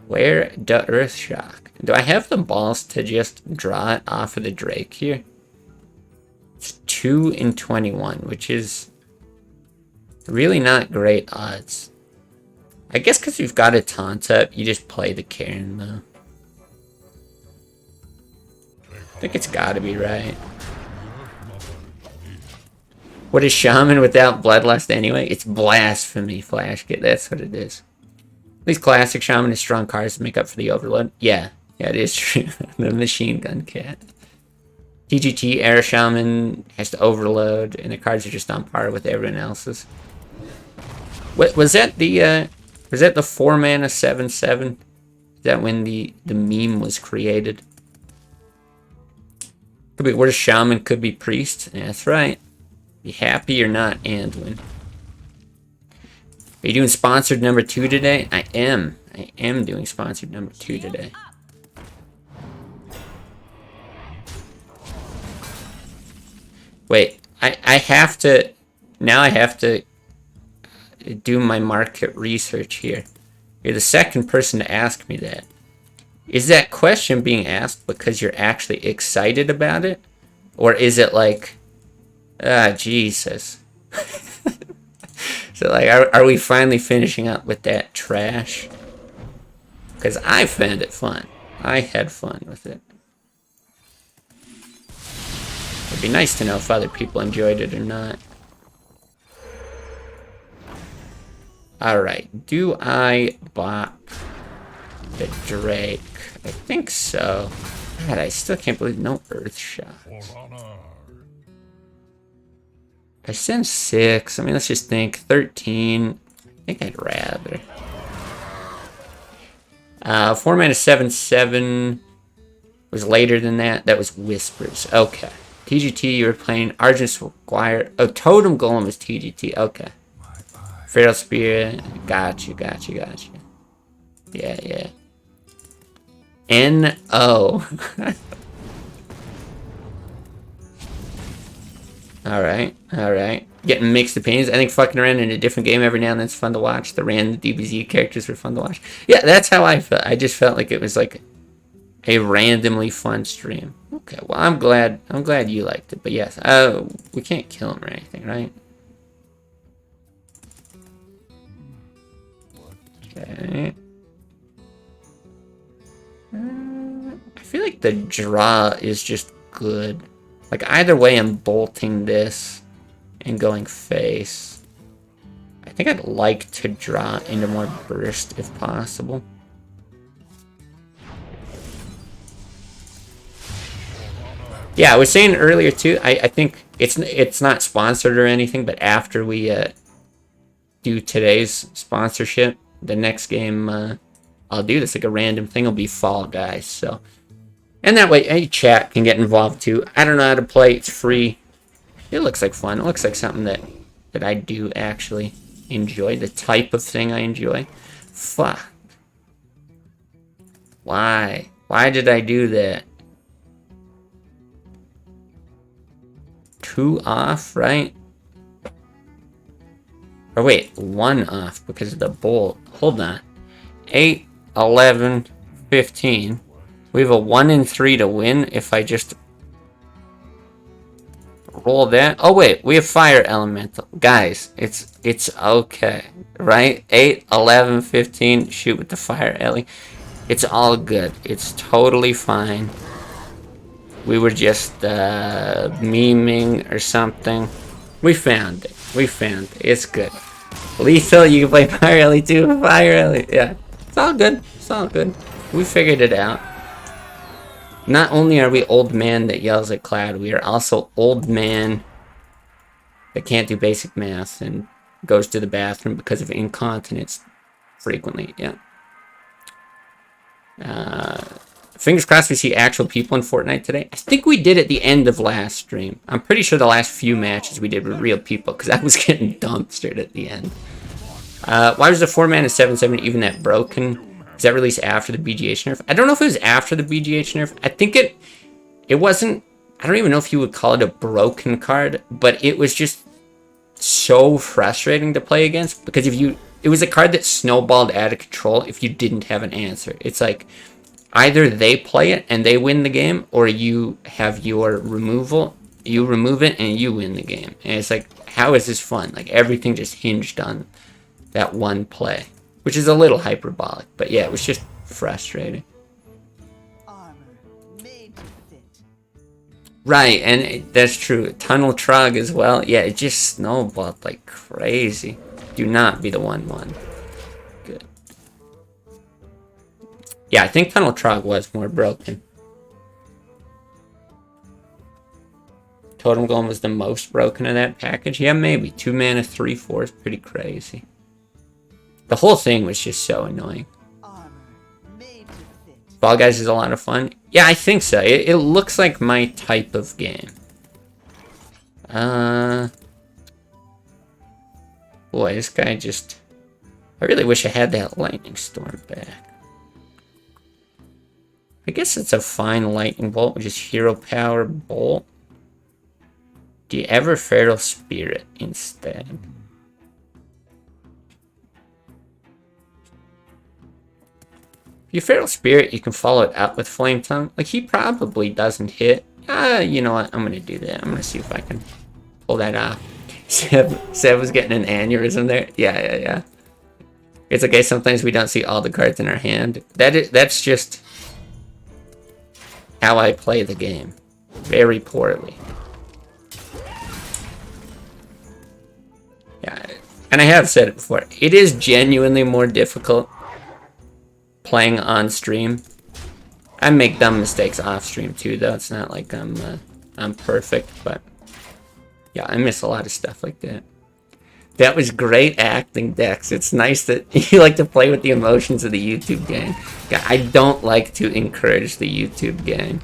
Where the Earthshock? Do I have the balls to just draw it off of the Drake here? It's 2 in 21, which is really not great odds. I guess because you've got a taunt up, you just play the Cairn though. I think it's gotta be right. What is Shaman without Bloodlust anyway? It's blasphemy, Flashkit. That's what it is. These classic Shaman is strong cards to make up for the Overload. Yeah, it is true. The Machine Gun Cat. TGT Air Shaman has to Overload, and the cards are just on par with everyone else's. What was that? The 4-mana 7/7? Is that when the meme was created? Could be where Shaman could be Priest. Yeah, that's right. Be happy or not, Anduin. Are you doing sponsored number 2 today? I am. I am doing sponsored number 2 today. Wait, I have to... Now I have to do my market research here. You're the second person to ask me that. Is that question being asked because you're actually excited about it? Or is it like... Ah, Jesus. So, like, are we finally finishing up with that trash? Because I found it fun. I had fun with it. It'd be nice to know if other people enjoyed it or not. Alright, do I bop the Drake? I think so. God, I still can't believe no Earth Shot. I send 6. I mean, let's just think. 13. I think I'd rather. 4 mana 7/7 was later than that. That was Whispers. Okay. TGT, you were playing Argent Squire. Oh, Totem Golem is TGT. Okay. Feral Spirit. Got you. Yeah, yeah. N-O. Alright. Getting mixed opinions. I think fucking around in a different game every now and then is fun to watch. The random DBZ characters were fun to watch. Yeah, that's how I felt. I just felt like it was like a randomly fun stream. Okay, well, I'm glad you liked it. But yes, we can't kill him or anything, right? Okay. I feel like the draw is just good. Like, either way, I'm bolting this and going face. I think I'd like to draw into more burst if possible. Yeah, I was saying earlier too, I think it's not sponsored or anything, but after we do today's sponsorship, the next game I'll do this, like a random thing, will be Fall Guys. So, and that way any chat can get involved too. I don't know how to play, it's free. It looks like fun. It looks like something that I do actually enjoy, the type of thing I enjoy. Fuck. Why? Why did I do that? 2 off, right? Or wait, 1 off because of the bolt. Hold on. 8, 11, 15. We have a 1 in 3 to win if I just roll that. Oh wait, we have Fire Elemental. Guys, it's okay, right? 8, 11, 15, shoot with the Fire Ellie. It's all good. It's totally fine. We were just memeing or something. We found it. It's good. Lethal, you can play Fire Ellie too. Fire Ellie, yeah. It's all good. We figured it out. Not only are we old man that yells at Cloud, we are also old man that can't do basic math and goes to the bathroom because of incontinence frequently, yeah. Fingers crossed we see actual people in Fortnite today. I think we did at the end of last stream. I'm pretty sure the last few matches we did were real people because I was getting dumpstered at the end. Why was the 4 mana 7/7 even that broken? Is that released after the BGH nerf? I don't know if it was after the BGH nerf. I think it wasn't. I don't even know if you would call it a broken card, but it was just so frustrating to play against because it was a card that snowballed out of control if you didn't have an answer. It's like either they play it and they win the game, or you have your removal, you remove it and you win the game. And it's like, how is this fun? Like everything just hinged on that one play, which is a little hyperbolic, but yeah, it was just frustrating. Armor made to fit. Right, and that's true. Tunnel Trog as well. Yeah, it just snowballed like crazy. Do not be the 1/1. Good. Yeah, I think Tunnel Trog was more broken. Totem Golem was the most broken of that package. Yeah, maybe. 2 mana, 3/4 is pretty crazy. The whole thing was just so annoying. Armor made to fit. Fall Guys is a lot of fun. Yeah, I think so. It looks like my type of game. Boy, this guy just... I really wish I had that Lightning Storm back. I guess it's a fine Lightning Bolt, which is Hero Power Bolt. Do you ever Feral Spirit instead? If you Feral Spirit, you can follow it up with Flame Tongue. Like, he probably doesn't hit. You know what? I'm going to do that. I'm going to see if I can pull that off. Seb was getting an aneurysm there. Yeah. It's okay. Sometimes we don't see all the cards in our hand. That's just how I play the game. Very poorly. Yeah. and I have said it before, it is genuinely more difficult playing on stream. I make dumb mistakes off stream too, though. It's not like I'm perfect, but yeah, I miss a lot of stuff like that. That was great acting, Dex. It's nice that you like to play with the emotions of the YouTube gang. Yeah, I don't like to encourage the YouTube gang.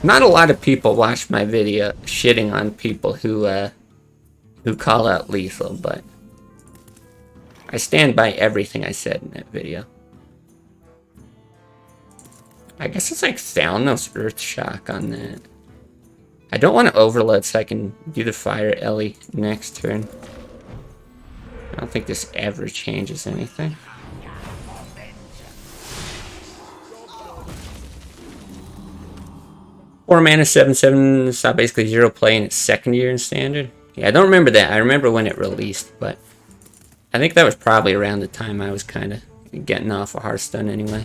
Not a lot of people watch my video shitting on people who call out lethal, but I stand by everything I said in that video. I guess it's like Thanos Earth Shock on that. I don't want to overload so I can do the Fire Ellie next turn. I don't think this ever changes anything. Four mana, 7/7, saw basically 0 play in its second year in Standard. Yeah, I don't remember that. I remember when it released, but I think that was probably around the time I was kind of getting off of Hearthstone anyway.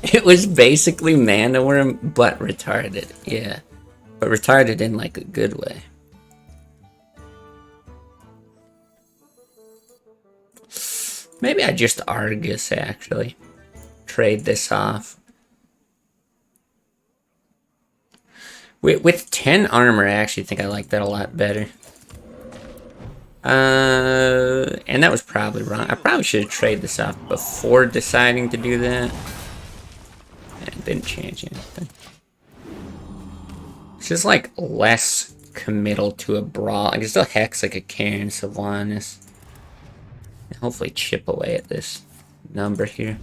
It was basically Mana Worm, but retarded. Yeah, but retarded in like a good way. Maybe I just Argus, actually. Trade this off. With 10 armor, I actually think I like that a lot better. And that was probably wrong. I probably should have traded this off before deciding to do that. It didn't change anything. It's just like less committal to a brawl. I can still hex like a Karen Sylvanas. And hopefully chip away at this number here.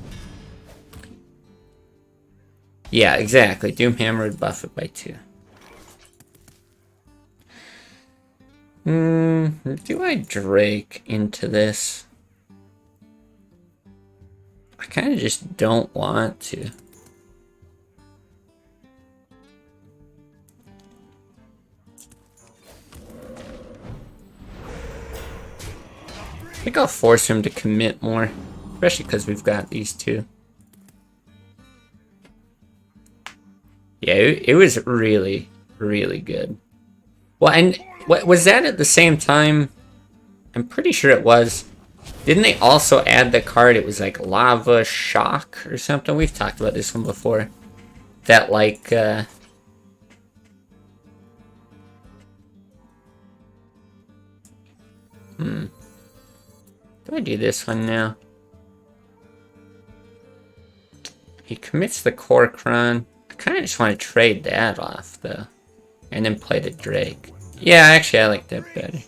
Yeah, exactly. Doomhammer would buff it by 2. Do I Drake into this? I kind of just don't want to. I think I'll force him to commit more, especially because we've got these two. Yeah, it was really, really good. Well, and was that at the same time? I'm pretty sure it was. Didn't they also add the card? It was like Lava Shock or something. We've talked about this one before. That like Do I do this one now? He commits the Korkron. I kind of just want to trade that off, though. And then play the Drake. Yeah, actually, I like that better.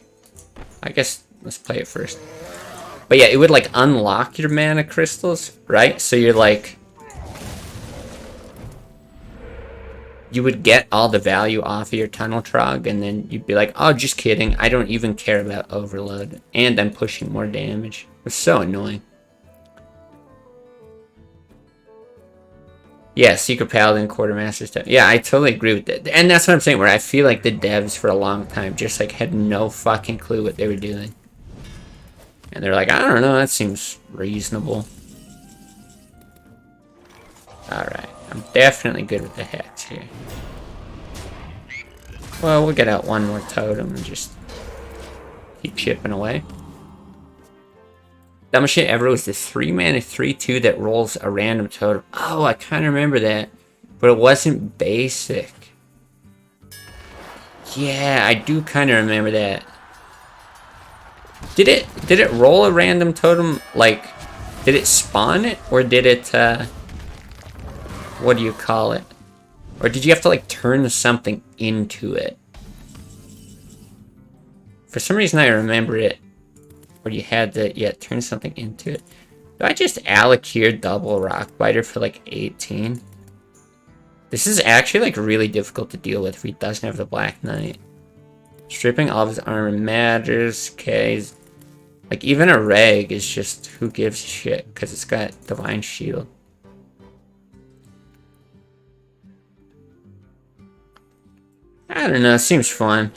I guess let's play it first. But yeah, it would, like, unlock your mana crystals, right? So you're, like... You would get all the value off of your Tunnel Trog, and then you'd be like, oh, just kidding. I don't even care about Overload. And I'm pushing more damage. It was so annoying. Yeah, Secret Paladin, Quartermaster stuff. Yeah, I totally agree with that. And that's what I'm saying, where I feel like the devs for a long time just, like, had no fucking clue what they were doing. And they're like, I don't know, that seems reasonable. Alright, I'm definitely good with the hex here. Well, we'll get out one more totem and just keep chipping away. Dumbest shit ever was the 3-mana 3/2 that rolls a random totem. Oh, I kind of remember that. But it wasn't basic. Yeah, I do kind of remember that. Did it roll a random totem? Like, did it spawn it? Or did it, what do you call it? Or did you have to, like, turn something into it? For some reason I remember it. Where you had to, yeah, turn something into it. Do I just Alakir double Rockbiter for, like, 18? This is actually, like, really difficult to deal with if he doesn't have the Black Knight. Stripping all of his armor matters. Okay. Like, even a Reg is just, who gives a shit? Because it's got Divine Shield. I don't know, seems fun.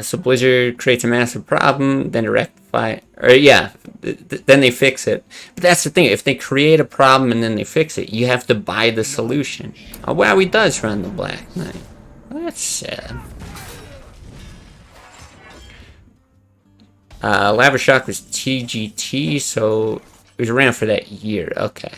So Blizzard creates a massive problem, then to rectify it. Or yeah, then they fix it. But that's the thing. If they create a problem and then they fix it, you have to buy the solution. Oh, wow, he does run the Black Knight. Well, that's sad. Lava Shock was TGT, so it was around for that year. Okay.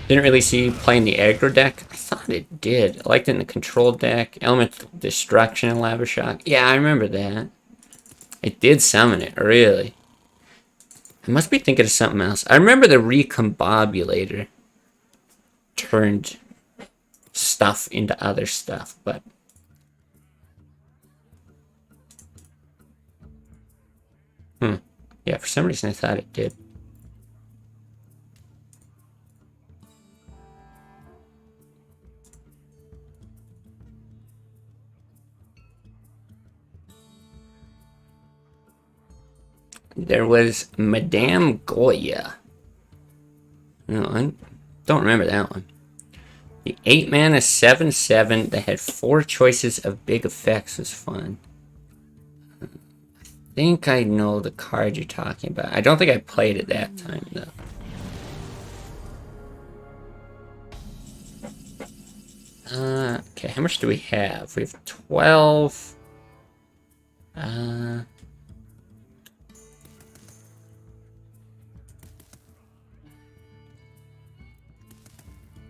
Didn't really see playing the aggro deck. I thought it did. I liked it in the control deck. Element Destruction and Lava Shock. Yeah, I remember that. It did summon it, really. I must be thinking of something else. I remember the Recombobulator turned stuff into other stuff, but... Yeah, for some reason I thought it did. There was Madame Goya. No, I don't remember that one. The 8-mana 7/7 that had 4 choices of big effects was fun. I think I know the card you're talking about. I don't think I played it that time, though. Okay, how much do we have? We have 12.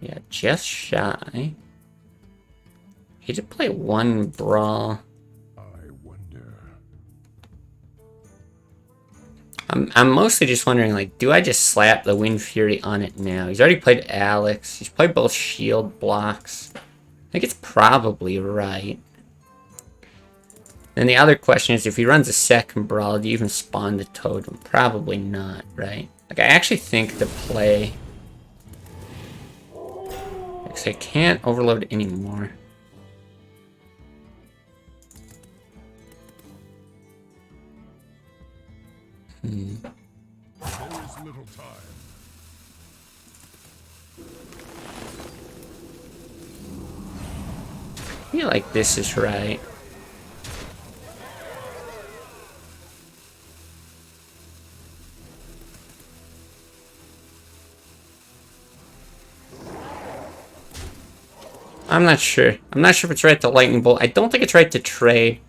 Yeah, just shy. He did play 1 brawl. I wonder. I'm mostly just wondering, like, do I just slap the Wind Fury on it now? He's already played Alex. He's played both shield blocks. I think it's probably right. Then the other question is, if he runs a second brawl, do you even spawn the totem? Probably not, right? Like, I actually think the play... Because I can't overload anymore. There is little time. I feel like this is right. I'm not sure. I'm not sure if it's right to Lightning Bolt. I don't think it's right to trade.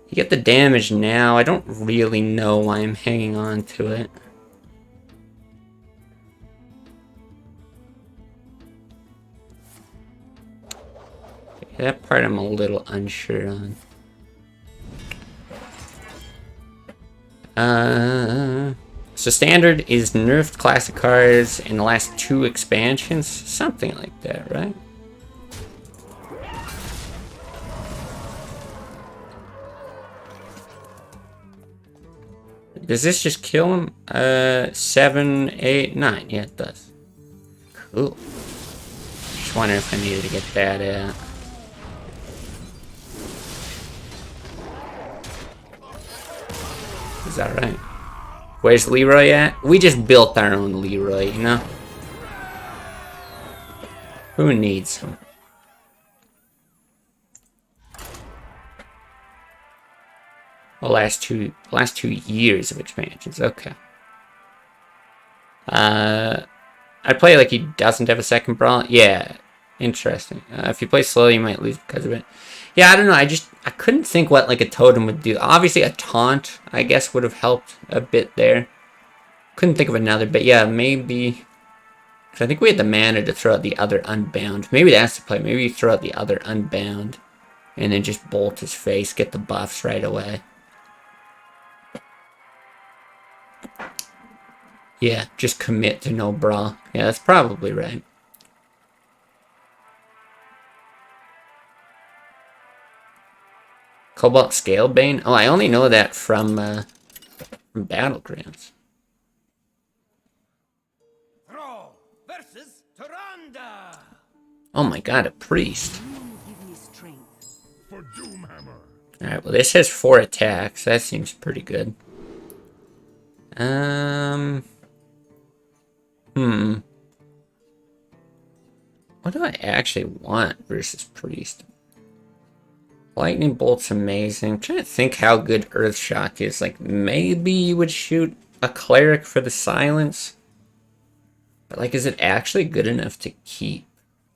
You get the damage now. I don't really know why I'm hanging on to it. Okay, that part I'm a little unsure on. So Standard is nerfed classic cards in the last 2 expansions. Something like that, right? Does this just kill him? 7, 8, 9. Yeah, it does. Cool. Just wondering if I needed to get that out. Is that right? Where's Leroy at? We just built our own Leroy, you know? Who needs him? The last two years of expansions. Okay. I play like he doesn't have a second brawl. Yeah, interesting. If you play slow, you might lose because of it. Yeah, I don't know. I couldn't think what like a totem would do. Obviously, a taunt, I guess, would have helped a bit there. Couldn't think of another, but yeah, maybe. Because I think we had the mana to throw out the other Unbound. Maybe that's the play. Maybe you throw out the other Unbound, and then just bolt his face, get the buffs right away. Yeah, just commit to no brawl. Yeah, that's probably right. Cobalt Scalebane? Oh, I only know that from Battlegrounds. Throw versus Tyrande. Oh my god, a priest. Give me strength. For Doomhammer. Alright, well this has 4 attacks. That seems pretty good. What do I actually want versus Priest? Lightning Bolt's amazing. I'm trying to think how good Earth Shock is. Like, maybe you would shoot a Cleric for the silence. But, like, is it actually good enough to keep?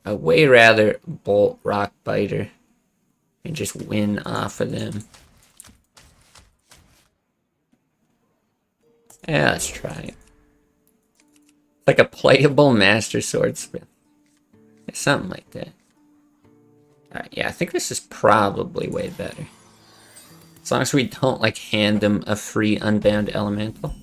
I way rather Bolt Rock Biter and just win off of them. Yeah, let's try it. Like a playable Master Swordsmith. Yeah, something like that. Alright, yeah, I think this is probably way better. As long as we don't, like, hand them a free Unbound Elemental.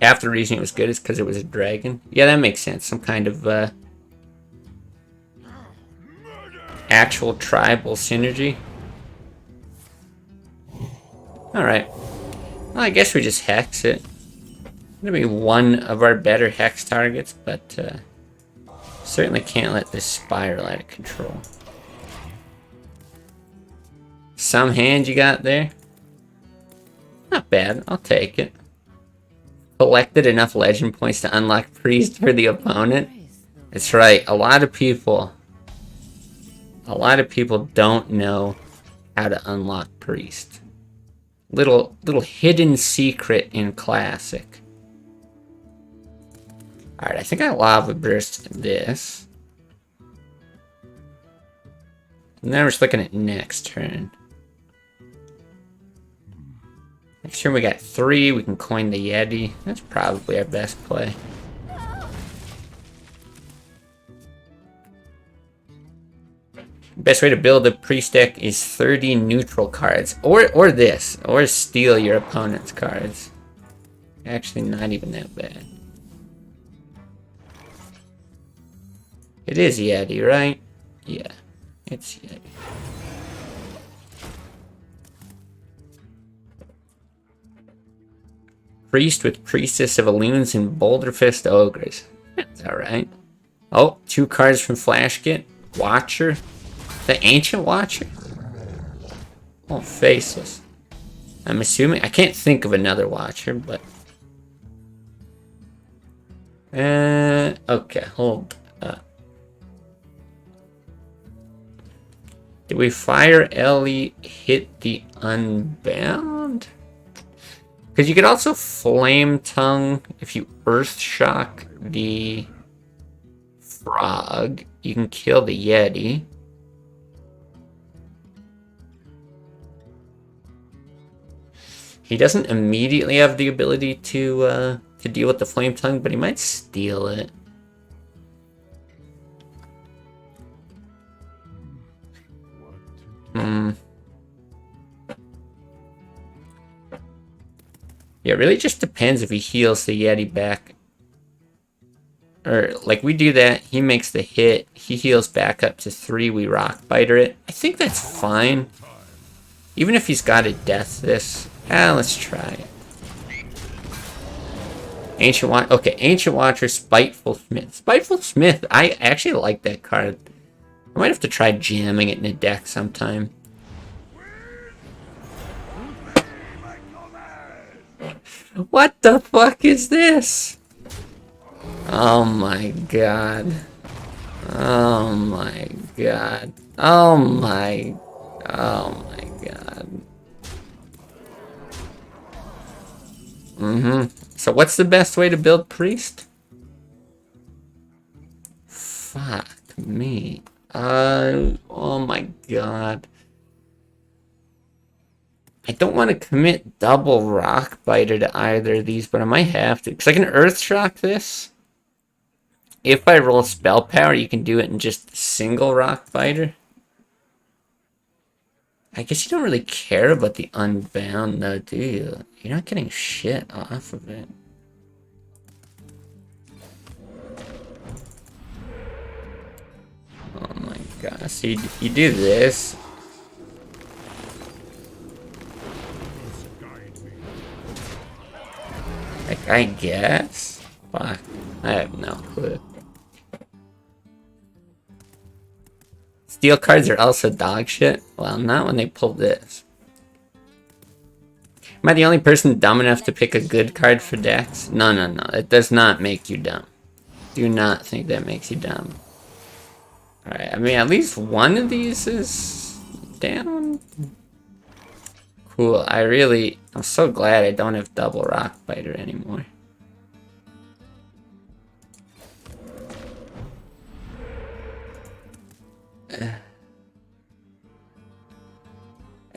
Half the reason it was good is because it was a dragon. Yeah, that makes sense. Some kind of actual tribal synergy. Alright. Well, I guess we just hex it. Gonna be one of our better hex targets, but certainly can't let this spiral out of control. Some hand you got there. Not bad. I'll take it. Collected enough legend points to unlock Priest for the opponent. That's right. A lot of people don't know how to unlock Priest. Little hidden secret in Classic. Alright, I think I Lava Burst this. And then we're just looking at next turn. Next turn we got 3. We can coin the Yeti. That's probably our best play. Best way to build a priest deck is 30 neutral cards. Or this. Or steal your opponent's cards. Actually, not even that bad. It is Yeti, right? Yeah. It's Yeti. Priest with Priestess of Illusions and Boulderfist Ogres. That's alright. Oh, 2 cards from Flashkit. Watcher. The Ancient Watcher? Oh, Faceless. I'm assuming... I can't think of another Watcher, but... okay, hold up. Did we fire Ellie, hit the Unbound? Because you could also Flame Tongue if you Earth Shock the Frog. You can kill the Yeti. He doesn't immediately have the ability to deal with the Flame Tongue, but he might steal it. Yeah, it really just depends if he heals the Yeti back. Or, like, we do that, he makes the hit, he heals back up to 3, we Rock Biter it. I think that's fine. Even if he's got to death this. Let's try it. Ancient Watcher, okay, Ancient Watcher, Spiteful Smith. Spiteful Smith, I actually like that card. I might have to try jamming it in a deck sometime. What the fuck is this? Oh my god. Oh my god. Oh my god. So what's the best way to build Priest? Fuck me. Oh my god. I don't want to commit double Rock Biter to either of these, but I might have to. Because I can Earth Shock this. If I roll Spell Power, you can do it in just single Rock Biter. I guess you don't really care about the Unbound, though, do you? You're not getting shit off of it. Oh my gosh. So you do this. Like, I guess? Fuck. I have no clue. Steel cards are also dog shit? Well, not when they pull this. Am I the only person dumb enough to pick a good card for decks? No, no, no. It does not make you dumb. Do not think that makes you dumb. Alright, I mean, at least one of these is down. Cool. I'm so glad I don't have double rock biter anymore.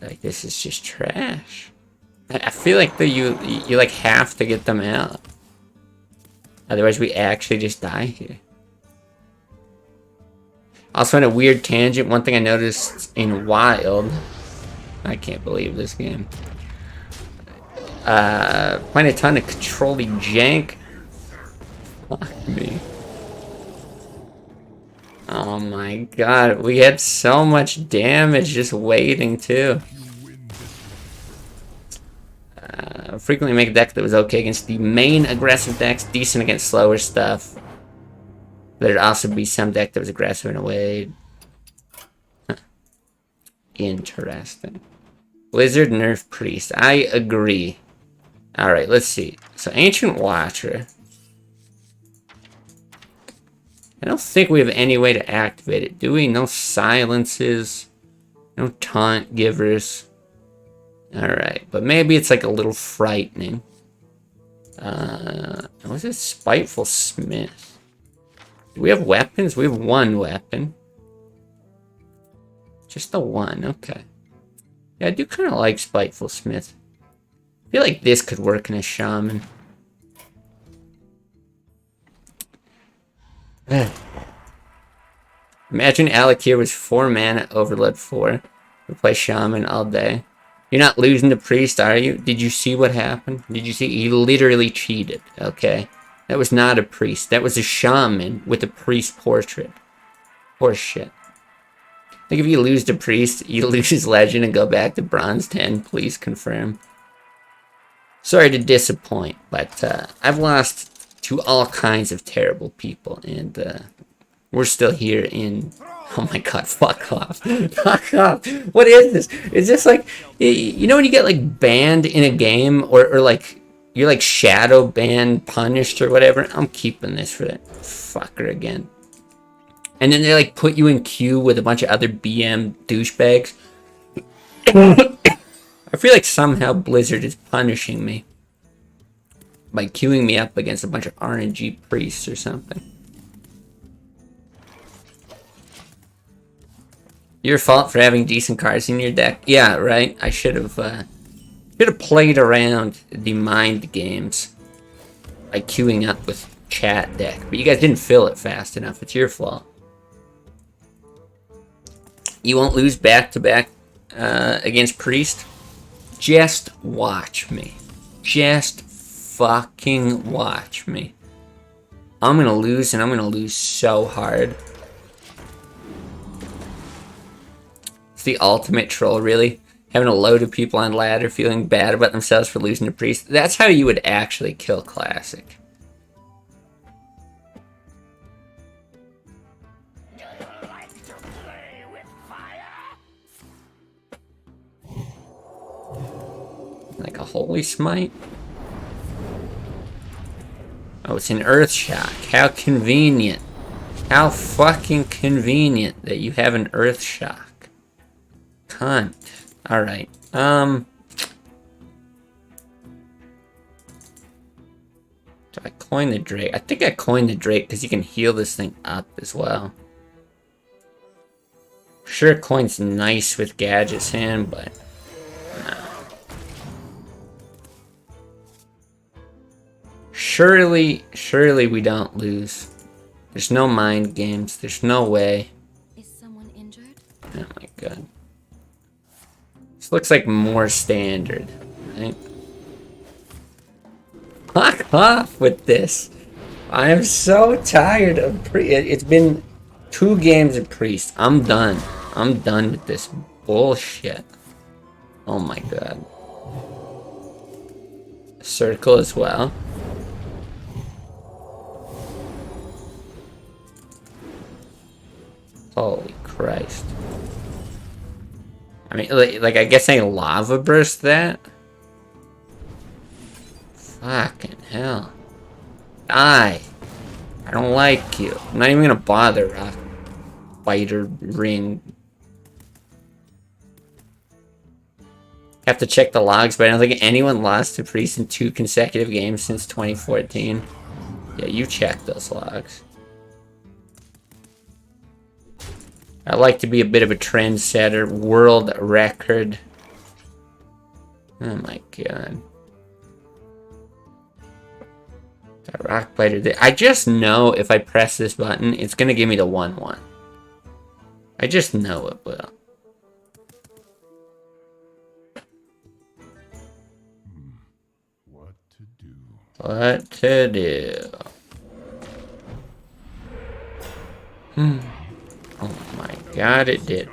Like, this is just trash. I feel like you like have to get them out. Otherwise we actually just die here. Also, on a weird tangent, one thing I noticed in Wild, I can't believe this game. Playing a ton of controlling jank. Fuck me. Oh my god, we had so much damage just waiting too. Frequently make a deck that was okay against the main aggressive decks, decent against slower stuff. There'd also be some deck that was aggressive in a way. Huh. Interesting. Blizzard nerf priest. I agree. Alright, let's see. So Ancient Watcher. I don't think we have any way to activate it, do we? No silences. No taunt givers. Alright, but maybe it's like a little frightening. What's this? Spiteful Smith. Do we have weapons? We have one weapon. Just the one, okay. Yeah, I do kind of like Spiteful Smith. I feel like this could work in a Shaman. Imagine Alec here was 4 mana, Overload 4. We play Shaman all day. You're not losing to Priest, are you? Did you see what happened? Did you see? He literally cheated, okay? That was not a Priest. That was a Shaman with a Priest portrait. Horse shit. I think if you lose to Priest, you lose Legend and go back to Bronze 10. Please confirm. Sorry to disappoint, but I've lost to all kinds of terrible people, and we're still here in... Oh my god, fuck off. Fuck off. What is this? Is this like... You know when you get like banned in a game, or like you're like shadow banned, punished or whatever? I'm keeping this for that fucker again. And then they like put you in queue with a bunch of other BM douchebags. I feel like somehow Blizzard is punishing me by queuing me up against a bunch of RNG priests or something. Your fault for having decent cards in your deck. Yeah, right. I should have played around the mind games by queuing up with chat deck, but you guys didn't fill it fast enough. It's your fault. You won't lose back to back against Priest. Just watch me. Just fucking watch me. I'm gonna lose, and I'm gonna lose so hard. The ultimate troll, really. Having a load of people on ladder feeling bad about themselves for losing to Priest. That's how you would actually kill Classic. Do you like to play with fire? Like a Holy Smite? Oh, it's an Earth Shock. How convenient. How fucking convenient that you have an Earth Shock. Cunt. Alright. Do I coin the Drake? I think I coined the Drake because you can heal this thing up as well. Sure, coin's nice with Gadget's hand, but no. Surely we don't lose. There's no mind games. There's no way. Is someone injured? Oh my god. This looks like more standard, right? Fuck off with this. I am so tired of Priest. It's been 2 games of Priest. I'm done. I'm done with this bullshit. Oh my god. Circle as well. like I guess I lava burst that? Fucking hell. Die. I don't like you. I'm not even gonna bother, Rock Biter Ring. Have to check the logs, but I don't think anyone lost to Priest in 2 consecutive games since 2014. Yeah, you check those logs. I like to be a bit of a trendsetter. World record. Oh my god. That rock biter. I just know if I press this button, it's gonna give me the 1-1. I just know it will. What to do? What to do? Oh my god, it did.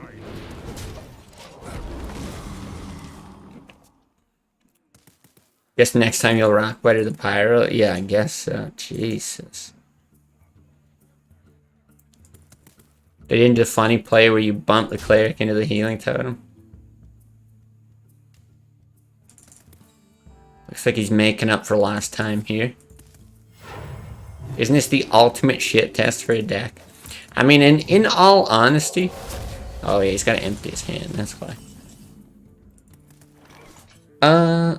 Guess next time you'll rock biter the pyro? Yeah, I guess so. Jesus. They didn't do the funny play where you bump the cleric into the healing totem. Looks like he's making up for last time here. Isn't this the ultimate shit test for a deck? I mean, in all honesty... Oh yeah, he's got to empty his hand, that's why. I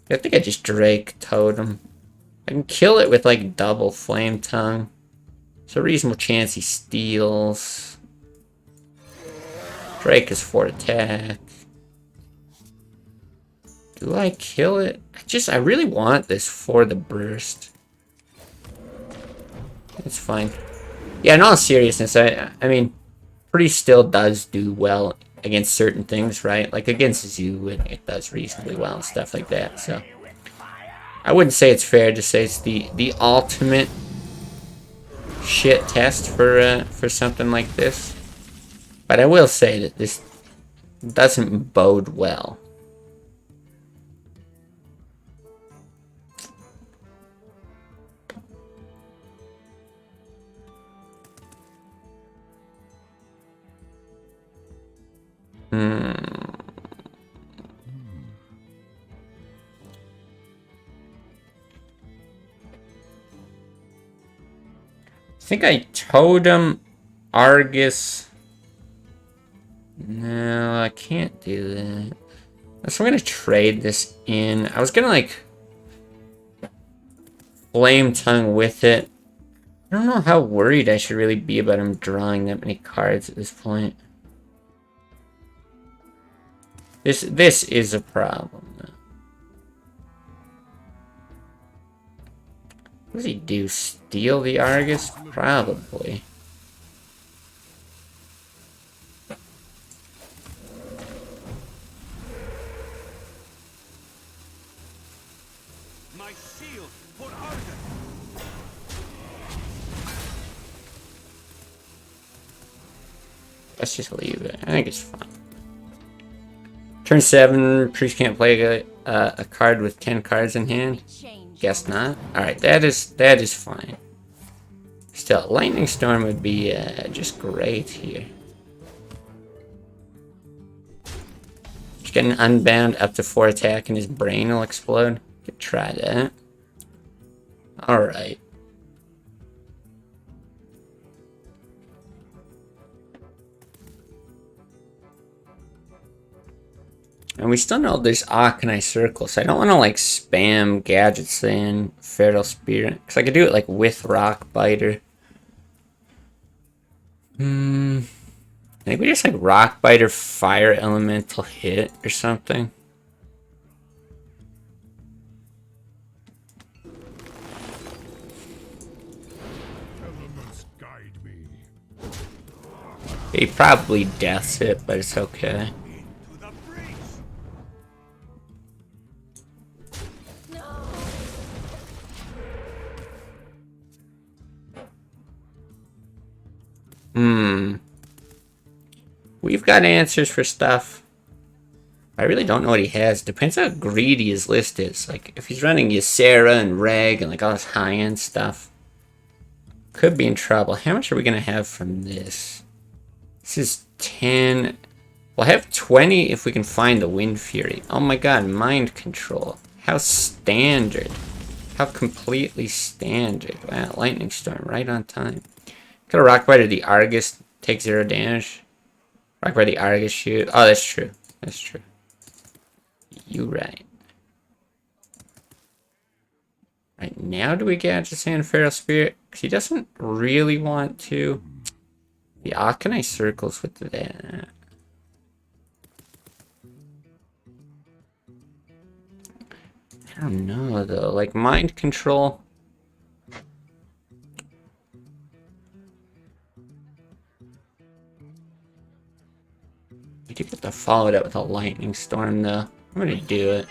think I just Drake Totem. I can kill it with like double Flame Tongue. There's a reasonable chance he steals. Drake is 4 attack. Do I kill it? I really want this for the burst. It's fine. Yeah, in all seriousness, I mean, Priest still does do well against certain things, right? Like against Zoo, it does reasonably well and stuff like that. So I wouldn't say it's fair to say it's the ultimate shit test for something like this. But I will say that this doesn't bode well. I think I totem Argus. No, I can't do that. So I'm gonna trade this in. I was gonna like Flame Tongue with it. I don't know how worried I should really be about him drawing that many cards at this point. This is a problem. What does he do? Steal the Argus? Probably. My shield for Argus. Let's just leave it. I think it's fine. Turn 7, Priest can't play a card with 10 cards in hand. Guess not. Alright, that is fine. Still, Lightning Storm would be just great here. Just get an Unbound up to 4 attack and his brain will explode. Could try that. Alright. And we still know there's Arcanine Circle, so I don't want to like spam Gadgets in Feral Spirit. Because I could do it like with Rock Biter. I think we just like Rock Biter Fire Elemental hit or something. Elements guide me. He probably deaths it, but it's okay. To the breach. We've got answers for stuff. I really don't know what he has. Depends how greedy his list is. Like, if he's running Ysera and Reg and like all this high-end stuff, could be in trouble. How much are we going to have from this? This is 10. We'll have 20 if we can find the Wind Fury. Oh my god, mind control. How standard. How completely standard. Wow, Lightning Storm right on time. Could have Rock Bite or the Argus take 0 damage. Rock Bite the Argus shoot. Oh, that's true. That's true. You right. Right now, do we get to Sand Feral Spirit? Because he doesn't really want to. The Arcanine circles with that. I don't know though. Like mind control. We do get to follow it up with a lightning storm though. I'm gonna do it.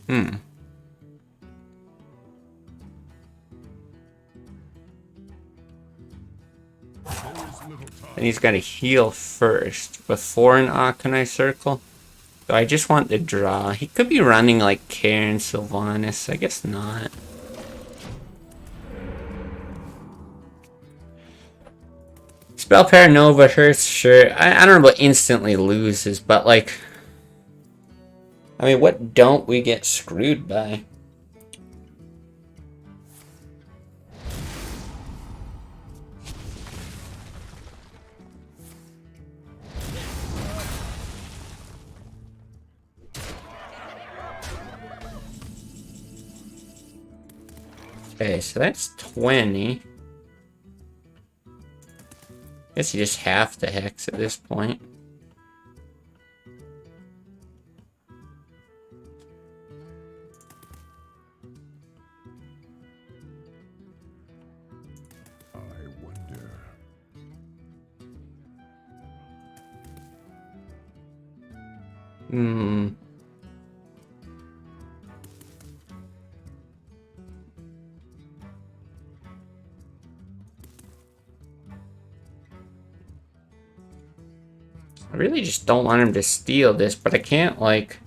Hmm. And he's got to heal first before an Arcanine circle. So I just want the draw. He could be running like Karen Sylvanas. I guess not. Spell Power Nova hurts, sure. I don't know about instantly loses, but like... I mean, what don't we get screwed by? Okay, so that's 20. Guess you just have to hex at this point. I wonder. Hmm. I really just don't want him to steal this, but I can't, like,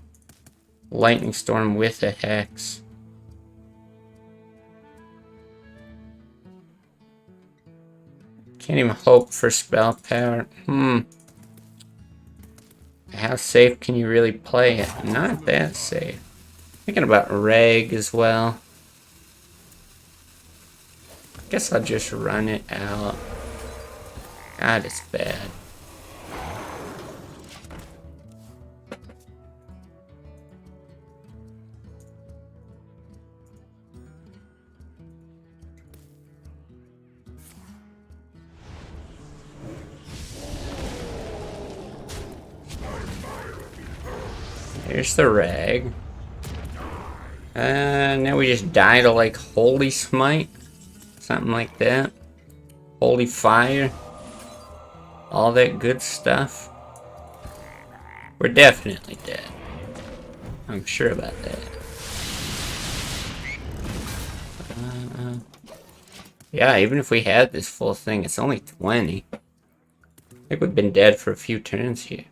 Lightning Storm with a Hex. Can't even hope for spell power. How safe can you really play it? Not that safe. Thinking about Reg as well. Guess I'll just run it out. God, it's bad. Here's the rag. Now we just die to like Holy Smite. Something like that. Holy Fire. All that good stuff. We're definitely dead. I'm sure about that. Yeah, even if we had this full thing, it's only 20. I think we've been dead for a few turns here.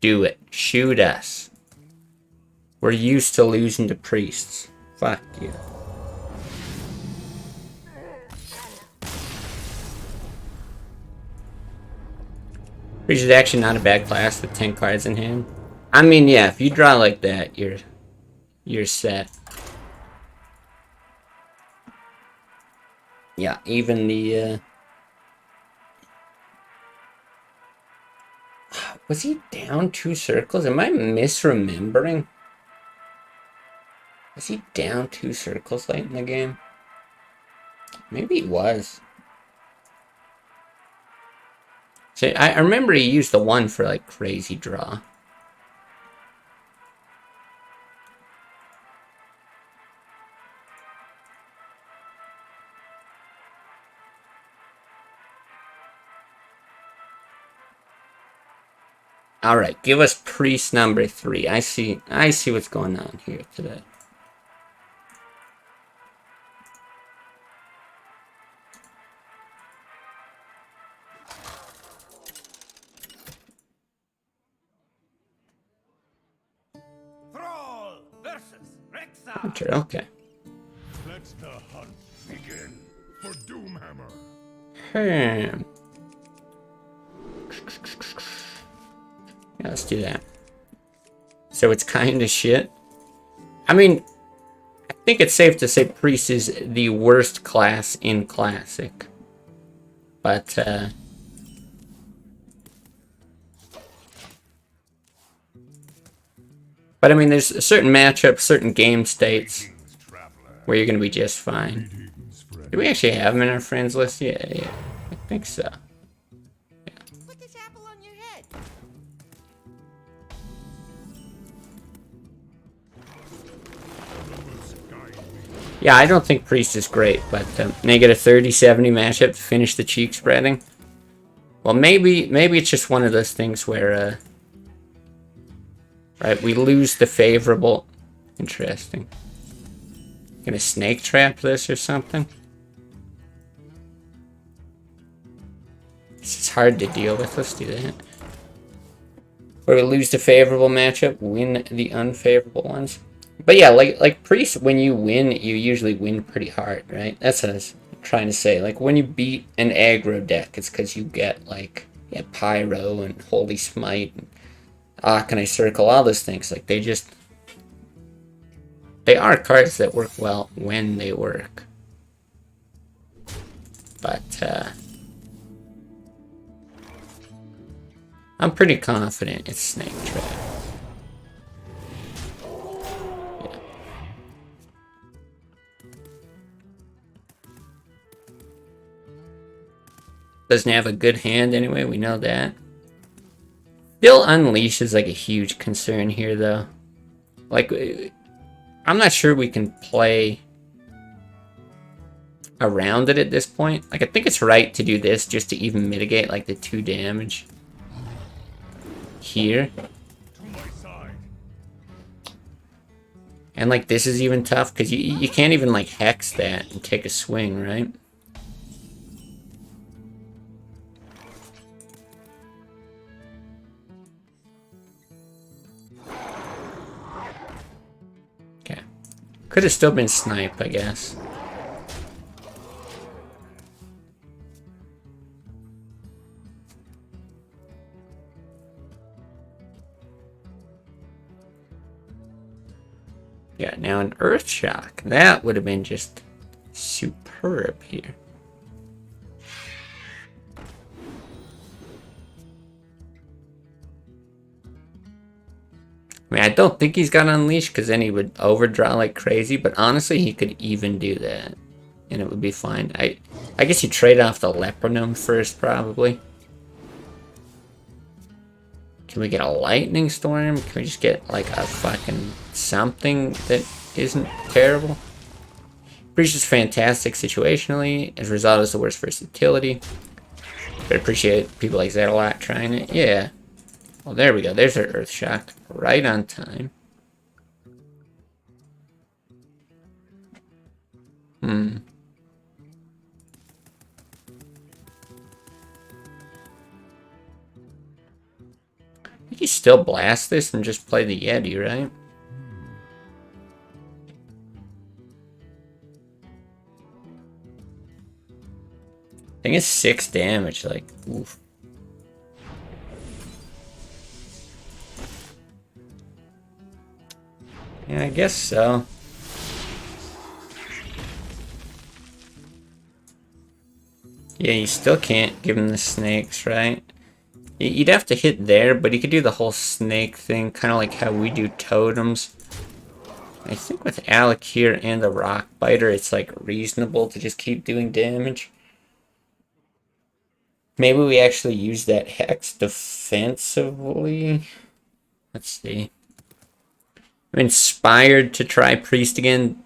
Do it. Shoot us. We're used to losing to priests. Fuck you. Which is actually not a bad class with 10 cards in hand. I mean, yeah, if you draw like that, you're set. Yeah, even the was he down 2 circles? Am I misremembering? Was he down 2 circles late in the game? Maybe he was. So I remember he used the 1 for like crazy draw. All right, give us priest number 3. I see what's going on here today. Thrall versus Rexa. Hunter, okay. Let's for Doomhammer. Yeah, let's do that. So it's kind of shit. I mean, I think it's safe to say Priest is the worst class in Classic. But, I mean, there's certain matchups, certain game states where you're going to be just fine. Do we actually have him in our friends list? Yeah, I think so. Put this apple on your head. Yeah, I don't think Priest is great, but negative 30-70 matchup to finish the cheek spreading. Well, maybe it's just one of those things where, right, we lose the favorable. Interesting. Gonna snake trap this or something? This is hard to deal with. Let's do that. Where we lose the favorable matchup, win the unfavorable ones. But yeah, like Priest, when you win, you usually win pretty hard, right? That's what I was trying to say. Like when you beat an aggro deck, it's because you get like Pyro and Holy Smite and Arcanine Circle, all those things. Like they are cards that work well when they work. But I'm pretty confident it's Snake Trap. Yeah. Doesn't have a good hand anyway, we know that. Still Unleash is like a huge concern here though. Like, I'm not sure we can play around it at this point. Like, I think it's right to do this just to even mitigate like the 2 damage here. And like this is even tough because you can't even like hex that and take a swing, right? Okay. Could have still been snipe, I guess. Yeah, now an Earth Shock. That would have been just superb here. I mean, I don't think he's got Unleashed because then he would overdraw like crazy, but honestly, he could even do that. And it would be fine. I guess you trade off the Lepronome first, probably. Can we get a Lightning Storm? Can we just get like a fucking something that isn't terrible? Breach is fantastic situationally. As a result, is the worst versatility. But I appreciate people like that a lot trying it. Yeah. Well, there we go. There's our Earth Shock. Right on time. I think you still blast this and just play the Yeti, right? I think it's 6 damage, like, oof. Yeah, I guess so. Yeah, you still can't give him the snakes, right? You'd have to hit there, but you could do the whole snake thing, kind of like how we do totems. I think with Alec here and the Rock Biter, it's like reasonable to just keep doing damage. Maybe we actually use that Hex defensively. Let's see. I'm inspired to try Priest again.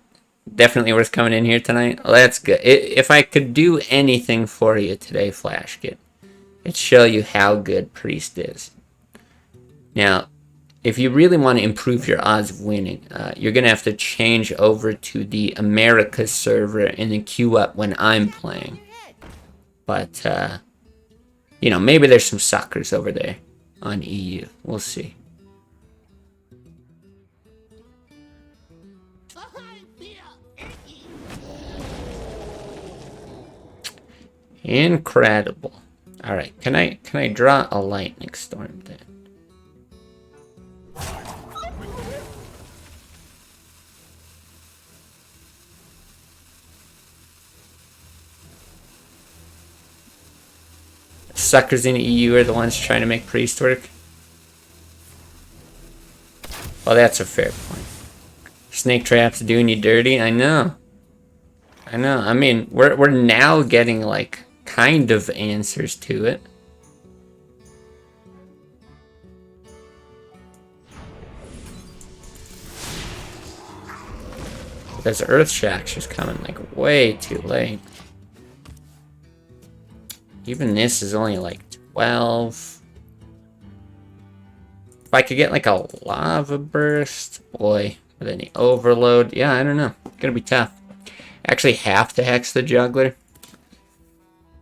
Definitely worth coming in here tonight. Well, that's good. If I could do anything for you today, Flashkit, it'd show you how good Priest is. Now, if you really want to improve your odds of winning, you're going to have to change over to the Americas server and then queue up when I'm playing. But, you know, maybe there's some suckers over there on EU. We'll see. Incredible. All right, can I draw a lightning storm then? Suckers in EU are the ones trying to make priest work. Well, that's a fair point. Snake traps doing you dirty. I know. I mean, we're now getting like kind of answers to it. There's Earth Shacks just coming like way too late. Even this is only like 12. If I could get like a lava burst, boy, with any overload, yeah, I don't know. It's gonna be tough. Actually have to hex the juggler.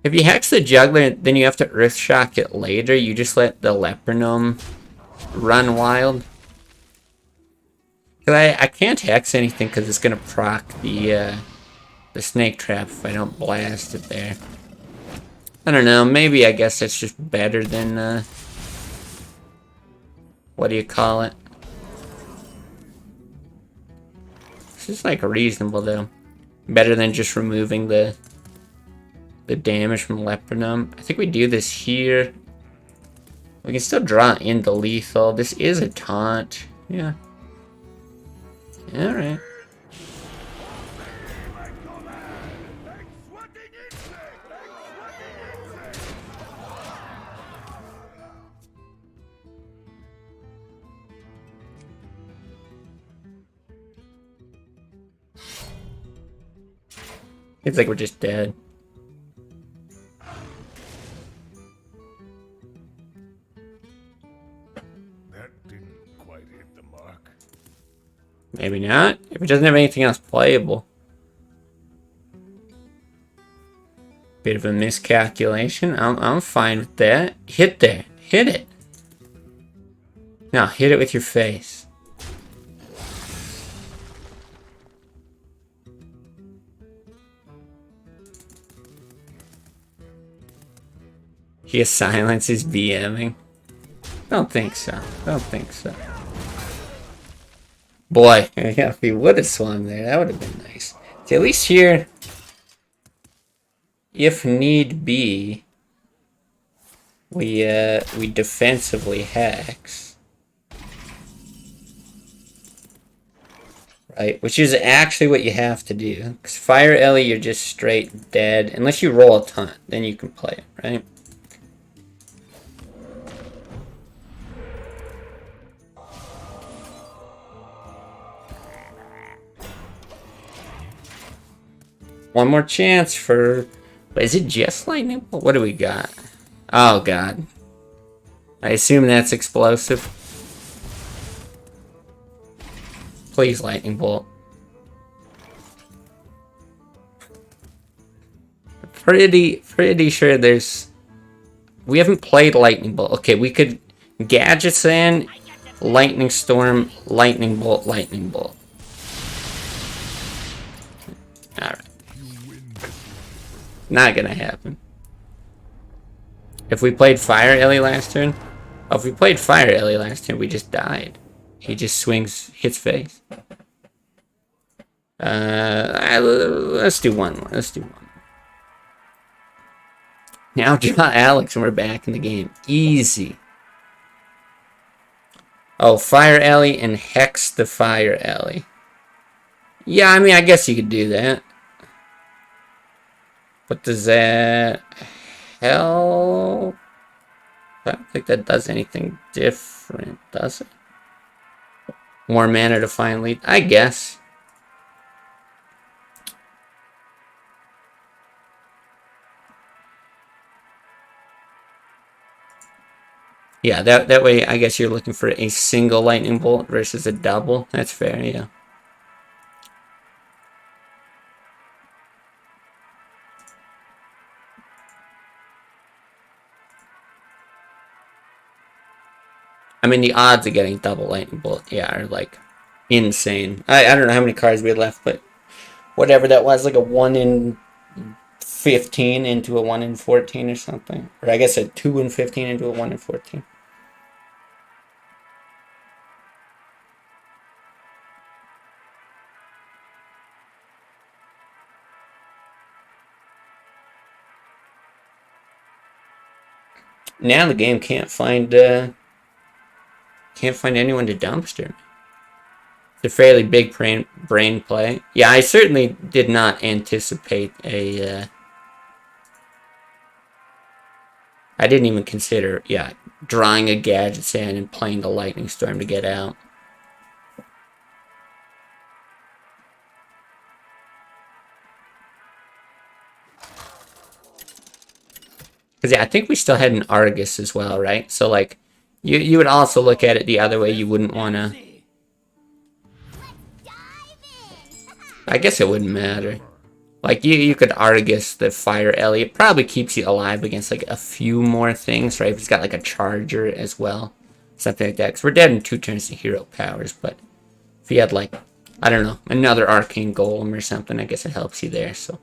If you hex the juggler, then you have to earth shock it later. You just let the leper gnome run wild. Cause I can't hex anything because it's gonna proc the snake trap if I don't blast it there. I don't know. Maybe I guess that's just better than what do you call it? This is like reasonable though. Better than just removing the damage from leper gnome. I think we do this here. We can still draw into lethal. This is a taunt. Yeah. Alright. It's like we're just dead. That didn't quite hit the mark. Maybe not. If it doesn't have anything else playable. Bit of a miscalculation. I'm fine with that. Hit there. Hit it. Now hit it with your face. He silences BMing. Don't think so. Don't think so. Boy, yeah, if he would have swung there, that would have been nice. See, at least here, if need be, we defensively hex. Right, which is actually what you have to do. Because Fire Ellie, you're just straight dead. Unless you roll a ton, then you can play it, right? One more chance for... Is it just lightning bolt? What do we got? Oh, God. I assume that's explosive. Please, lightning bolt. Pretty sure there's... We haven't played lightning bolt. Okay, we could... Gadgets in, lightning storm, lightning bolt, lightning bolt. Alright. Not gonna happen. If we played Fire Ellie last turn... Oh, if we played Fire Ellie last turn, we just died. He just swings, hits face. Let's do one more. Let's do one more. Now draw Alex and we're back in the game. Easy. Oh, Fire Ellie and Hex the Fire Ellie. Yeah, I mean, I guess you could do that. But does that help? I don't think that does anything different, does it? More mana to find lead, I guess. Yeah, that way I guess you're looking for a single lightning bolt versus a double. That's fair, yeah. I mean, the odds of getting double lightning bolt, yeah, are like insane. I don't know how many cards we had left, but whatever that was, like a 1 in 15 into a 1 in 14 or something. Or I guess a 2 in 15 into a 1 in 14. Now the game can't find anyone to dumpster. It's a fairly big brain play. Yeah, I certainly did not anticipate a... I didn't even consider, yeah, drawing a gadget in and playing the Lightning Storm to get out. Because, yeah, I think we still had an Argus as well, right? So, like, you would also look at it the other way. You wouldn't want to... I guess it wouldn't matter. Like, you could Argus the Fire Ellie. It probably keeps you alive against, like, a few more things, right? If it's got, like, a Charger as well. Something like that. Because we're dead in 2 turns to hero powers. But if you had, like, I don't know, another Arcane Golem or something, I guess it helps you there, so.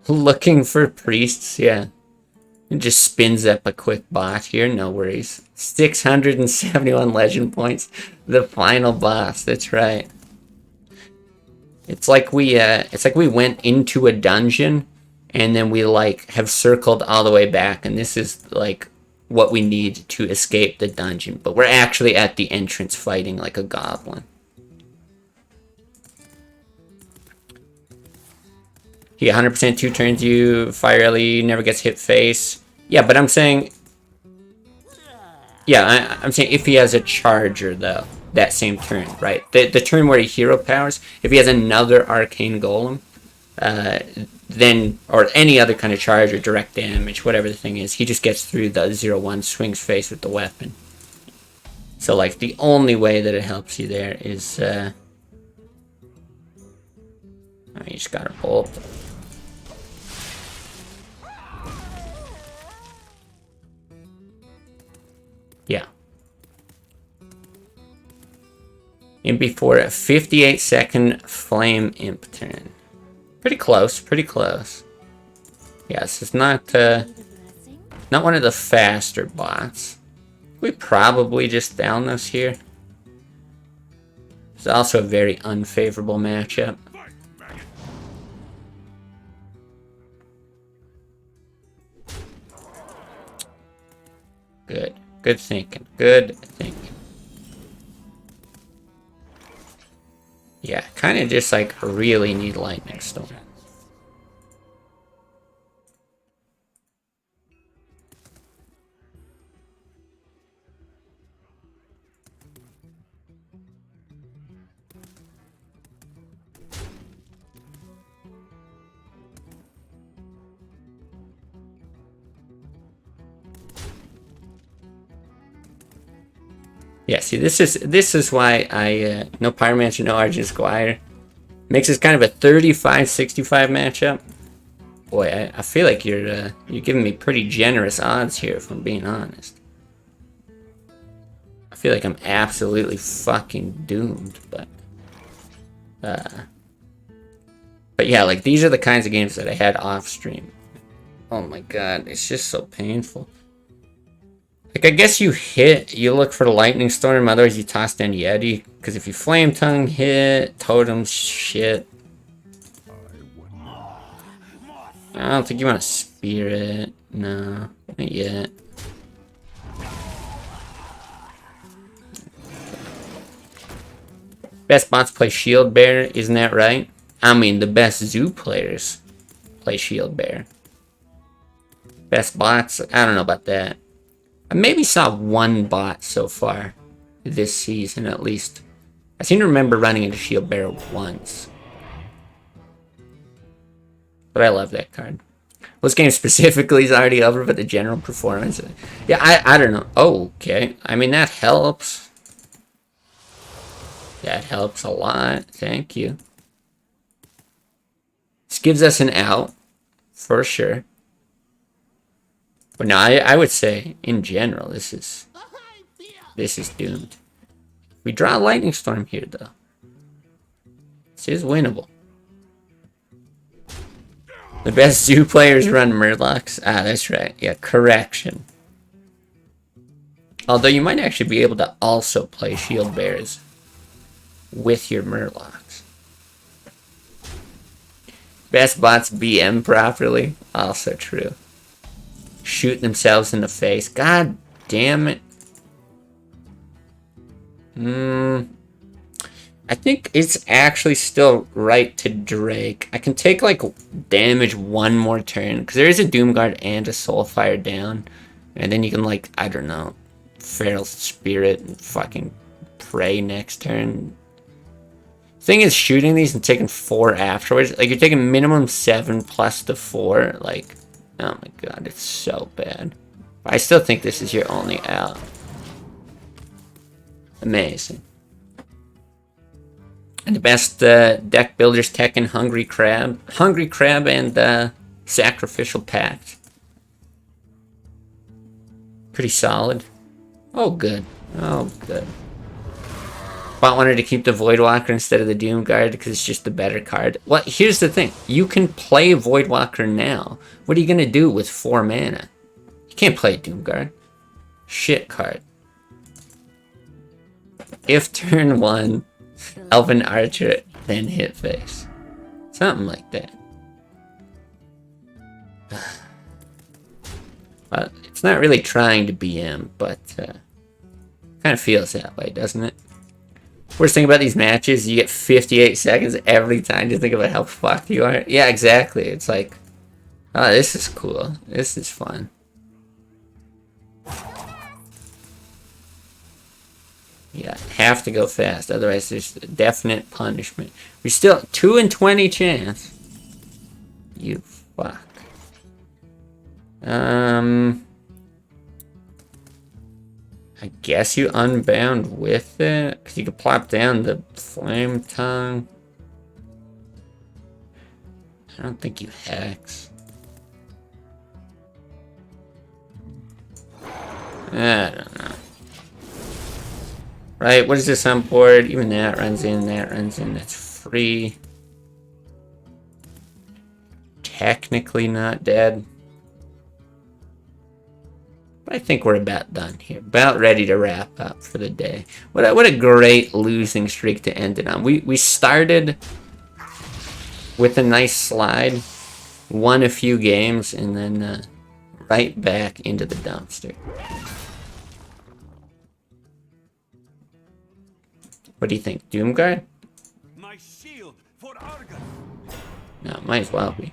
Looking for priests, yeah. It just spins up a quick bot here, no worries. 671 legend points. The final boss, that's right. It's like we went into a dungeon and then we like have circled all the way back, and this is like what we need to escape the dungeon. But we're actually at the entrance fighting like a goblin. He 100% 2 turns you, Fire Ellie never gets hit face. Yeah, but I'm saying... Yeah, I'm saying if he has a Charger, though, that same turn, right? The turn where he hero powers, if he has another Arcane Golem, then, or any other kind of charge or direct damage, whatever the thing is, he just gets through the 0-1, swings face with the weapon. So, like, the only way that it helps you there is, oh, you just got a bolt. Yeah. And before a 58-second Flame Imp turn. Pretty close, pretty close. Yeah, this is not one of the faster bots. We probably just down this here. It's also a very unfavorable matchup. Good. Good thinking. Good thinking. Yeah, kind of just like really need Lightning Storm. Yeah, see, this is why I no Pyromancer, no Argent Squire. Makes this kind of a 35-65 matchup. Boy, I feel like you're giving me pretty generous odds here, if I'm being honest. I feel like I'm absolutely fucking doomed, but yeah, like these are the kinds of games that I had off stream. Oh my god, it's just so painful. Like, I guess you look for the Lightning Storm, otherwise you toss down Yeti. Because if you Flame Tongue hit, Totems, shit. I don't think you want to Spirit. No, not yet. Best bots play Shield Bearer, isn't that right? I mean, the best Zoo players play Shield Bearer. Best bots, I don't know about that. I maybe saw one bot so far this season, at least. I seem to remember running into Shield Bearer once. But I love that card. This game specifically is already over, but the general performance... Yeah, I don't know. Oh, okay. I mean, that helps. That helps a lot. Thank you. This gives us an out, for sure. But no, I would say, in general, this is doomed. We draw a Lightning Storm here, though. This is winnable. The best zoo players run Murlocs. Ah, that's right. Yeah, correction. Although you might actually be able to also play shield bears with your Murlocs. Best bots BM properly. Also true. Shoot themselves in the face. God damn it. I think it's actually still right to Drake. I can take, like, damage one more turn. Because there is a Doomguard and a Soulfire down. And then you can, like, I don't know, Feral Spirit and fucking pray next turn. Thing is, shooting these and taking 4 afterwards. Like, you're taking minimum 7 plus the 4. Like, oh my god, it's so bad. I still think this is your only out. Amazing. And the best deck builders Tekken, Hungry Crab. Hungry Crab and Sacrificial Pact. Pretty solid. Oh, good. Oh, good. Bot wanted to keep the Voidwalker instead of the Doomguard because it's just the better card. Well, here's the thing. You can play Voidwalker now. What are you going to do with 4 mana? You can't play Doomguard. Shit card. If turn 1... Elven Archer, then hit face. Something like that. Well, it's not really trying to BM, but kind of feels that way, doesn't it? Worst thing about these matches, you get 58 seconds every time to think about how fucked you are. Yeah, exactly. It's like, oh, this is cool. This is fun. Yeah, have to go fast, otherwise there's a definite punishment. We still 2 in 20 chance. You fuck. I guess you unbound with it, because you could plop down the Flame Tongue. I don't think you hex. I don't know. Right, what is this on board? Even that runs in, that's free. Technically not dead. But I think we're about done here. About ready to wrap up for the day. What a great losing streak to end it on. We started with a nice slide, won a few games, and then right back into the dumpster. What do you think? Doomguard? My shield for Argon. No, might as well be.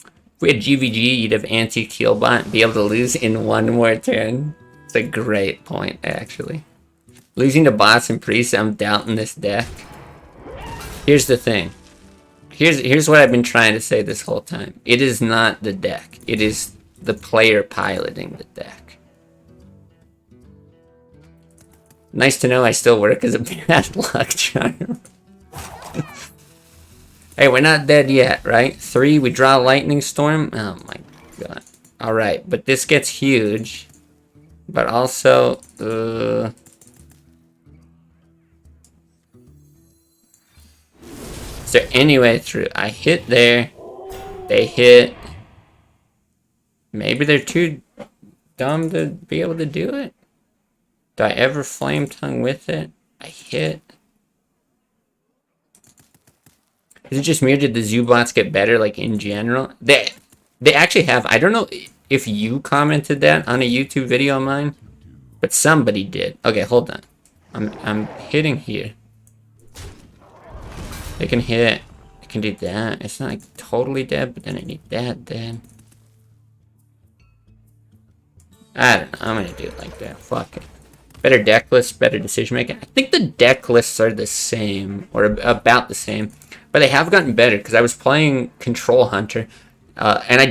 If we had GVG, you'd have anti-Keelbot and be able to lose in 1 more turn. It's a great point, actually. Losing to bots and priests, I'm doubting this deck. Here's the thing. Here's what I've been trying to say this whole time. It is not the deck. It is the player piloting the deck. Nice to know I still work as a bad luck charm. Hey, we're not dead yet, right? 3, we draw Lightning Storm. Oh my god. Alright, but this gets huge. But also, is there any way through? I hit there. They hit. Maybe they're too dumb to be able to do it. Do I ever Flame Tongue with it? I hit. Is it just me or did the Zoobots get better, like, in general? They actually have. I don't know if you commented that on a YouTube video of mine, but somebody did. Okay, hold on. I'm hitting here. They can hit. I can do that. It's not, like, totally dead, but then I need that dead. I don't know. I'm gonna do it like that. Fuck it. Better deck lists, better decision making. I think the deck lists are the same, or about the same, but they have gotten better, because I was playing Control Hunter, and I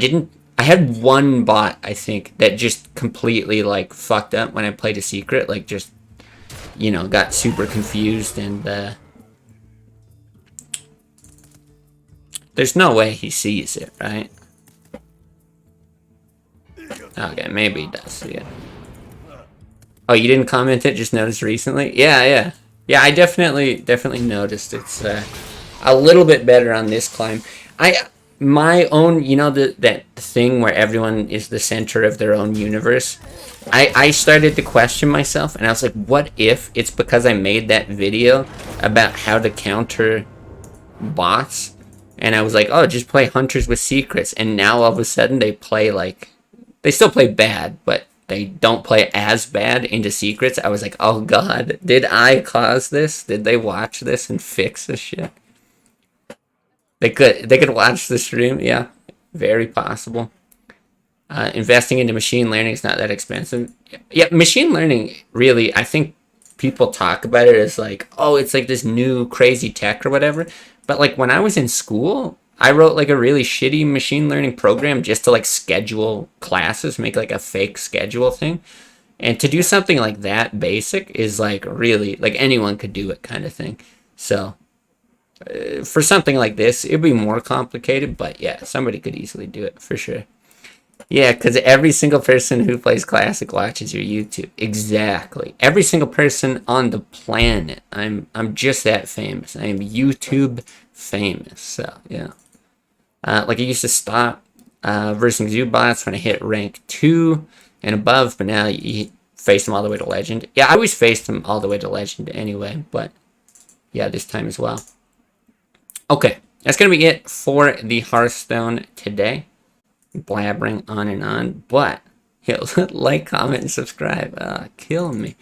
had 1 bot, I think, that just completely, like, fucked up when I played a secret, like, just, you know, got super confused, and, there's no way he sees it, right? Okay, maybe he does see it. Oh, you didn't comment it? Just noticed recently? Yeah. Yeah, I definitely noticed it's a little bit better on this climb. my own, you know, that thing where everyone is the center of their own universe. I started to question myself, and I was like, what if it's because I made that video about how to counter bots, and I was like, oh, just play hunters with secrets, and now all of a sudden they play like, they still play bad, but they don't play as bad into secrets. I was like, oh god, did I cause this? Did they watch this and fix this shit? They could watch the stream, yeah, very possible. Investing into machine learning is not that expensive. Yeah, machine learning, really, I think people talk about it as like, oh, it's like this new crazy tech or whatever. But like when I was in school, I wrote like a really shitty machine learning program just to like schedule classes, make like a fake schedule thing. And to do something like that basic is like really, like anyone could do it kind of thing. So for something like this, it'd be more complicated, but yeah, somebody could easily do it for sure. Yeah, because every single person who plays Classic watches your YouTube. Exactly. Every single person on the planet. I'm just that famous. I am YouTube famous. So, yeah. Like, I used to stop versing Zubots when I hit rank 2 and above, but now you face them all the way to Legend. Yeah, I always faced them all the way to Legend anyway, but yeah, this time as well. Okay, that's going to be it for the Hearthstone today. Blabbering on and on, but like, comment, and subscribe. Kill me.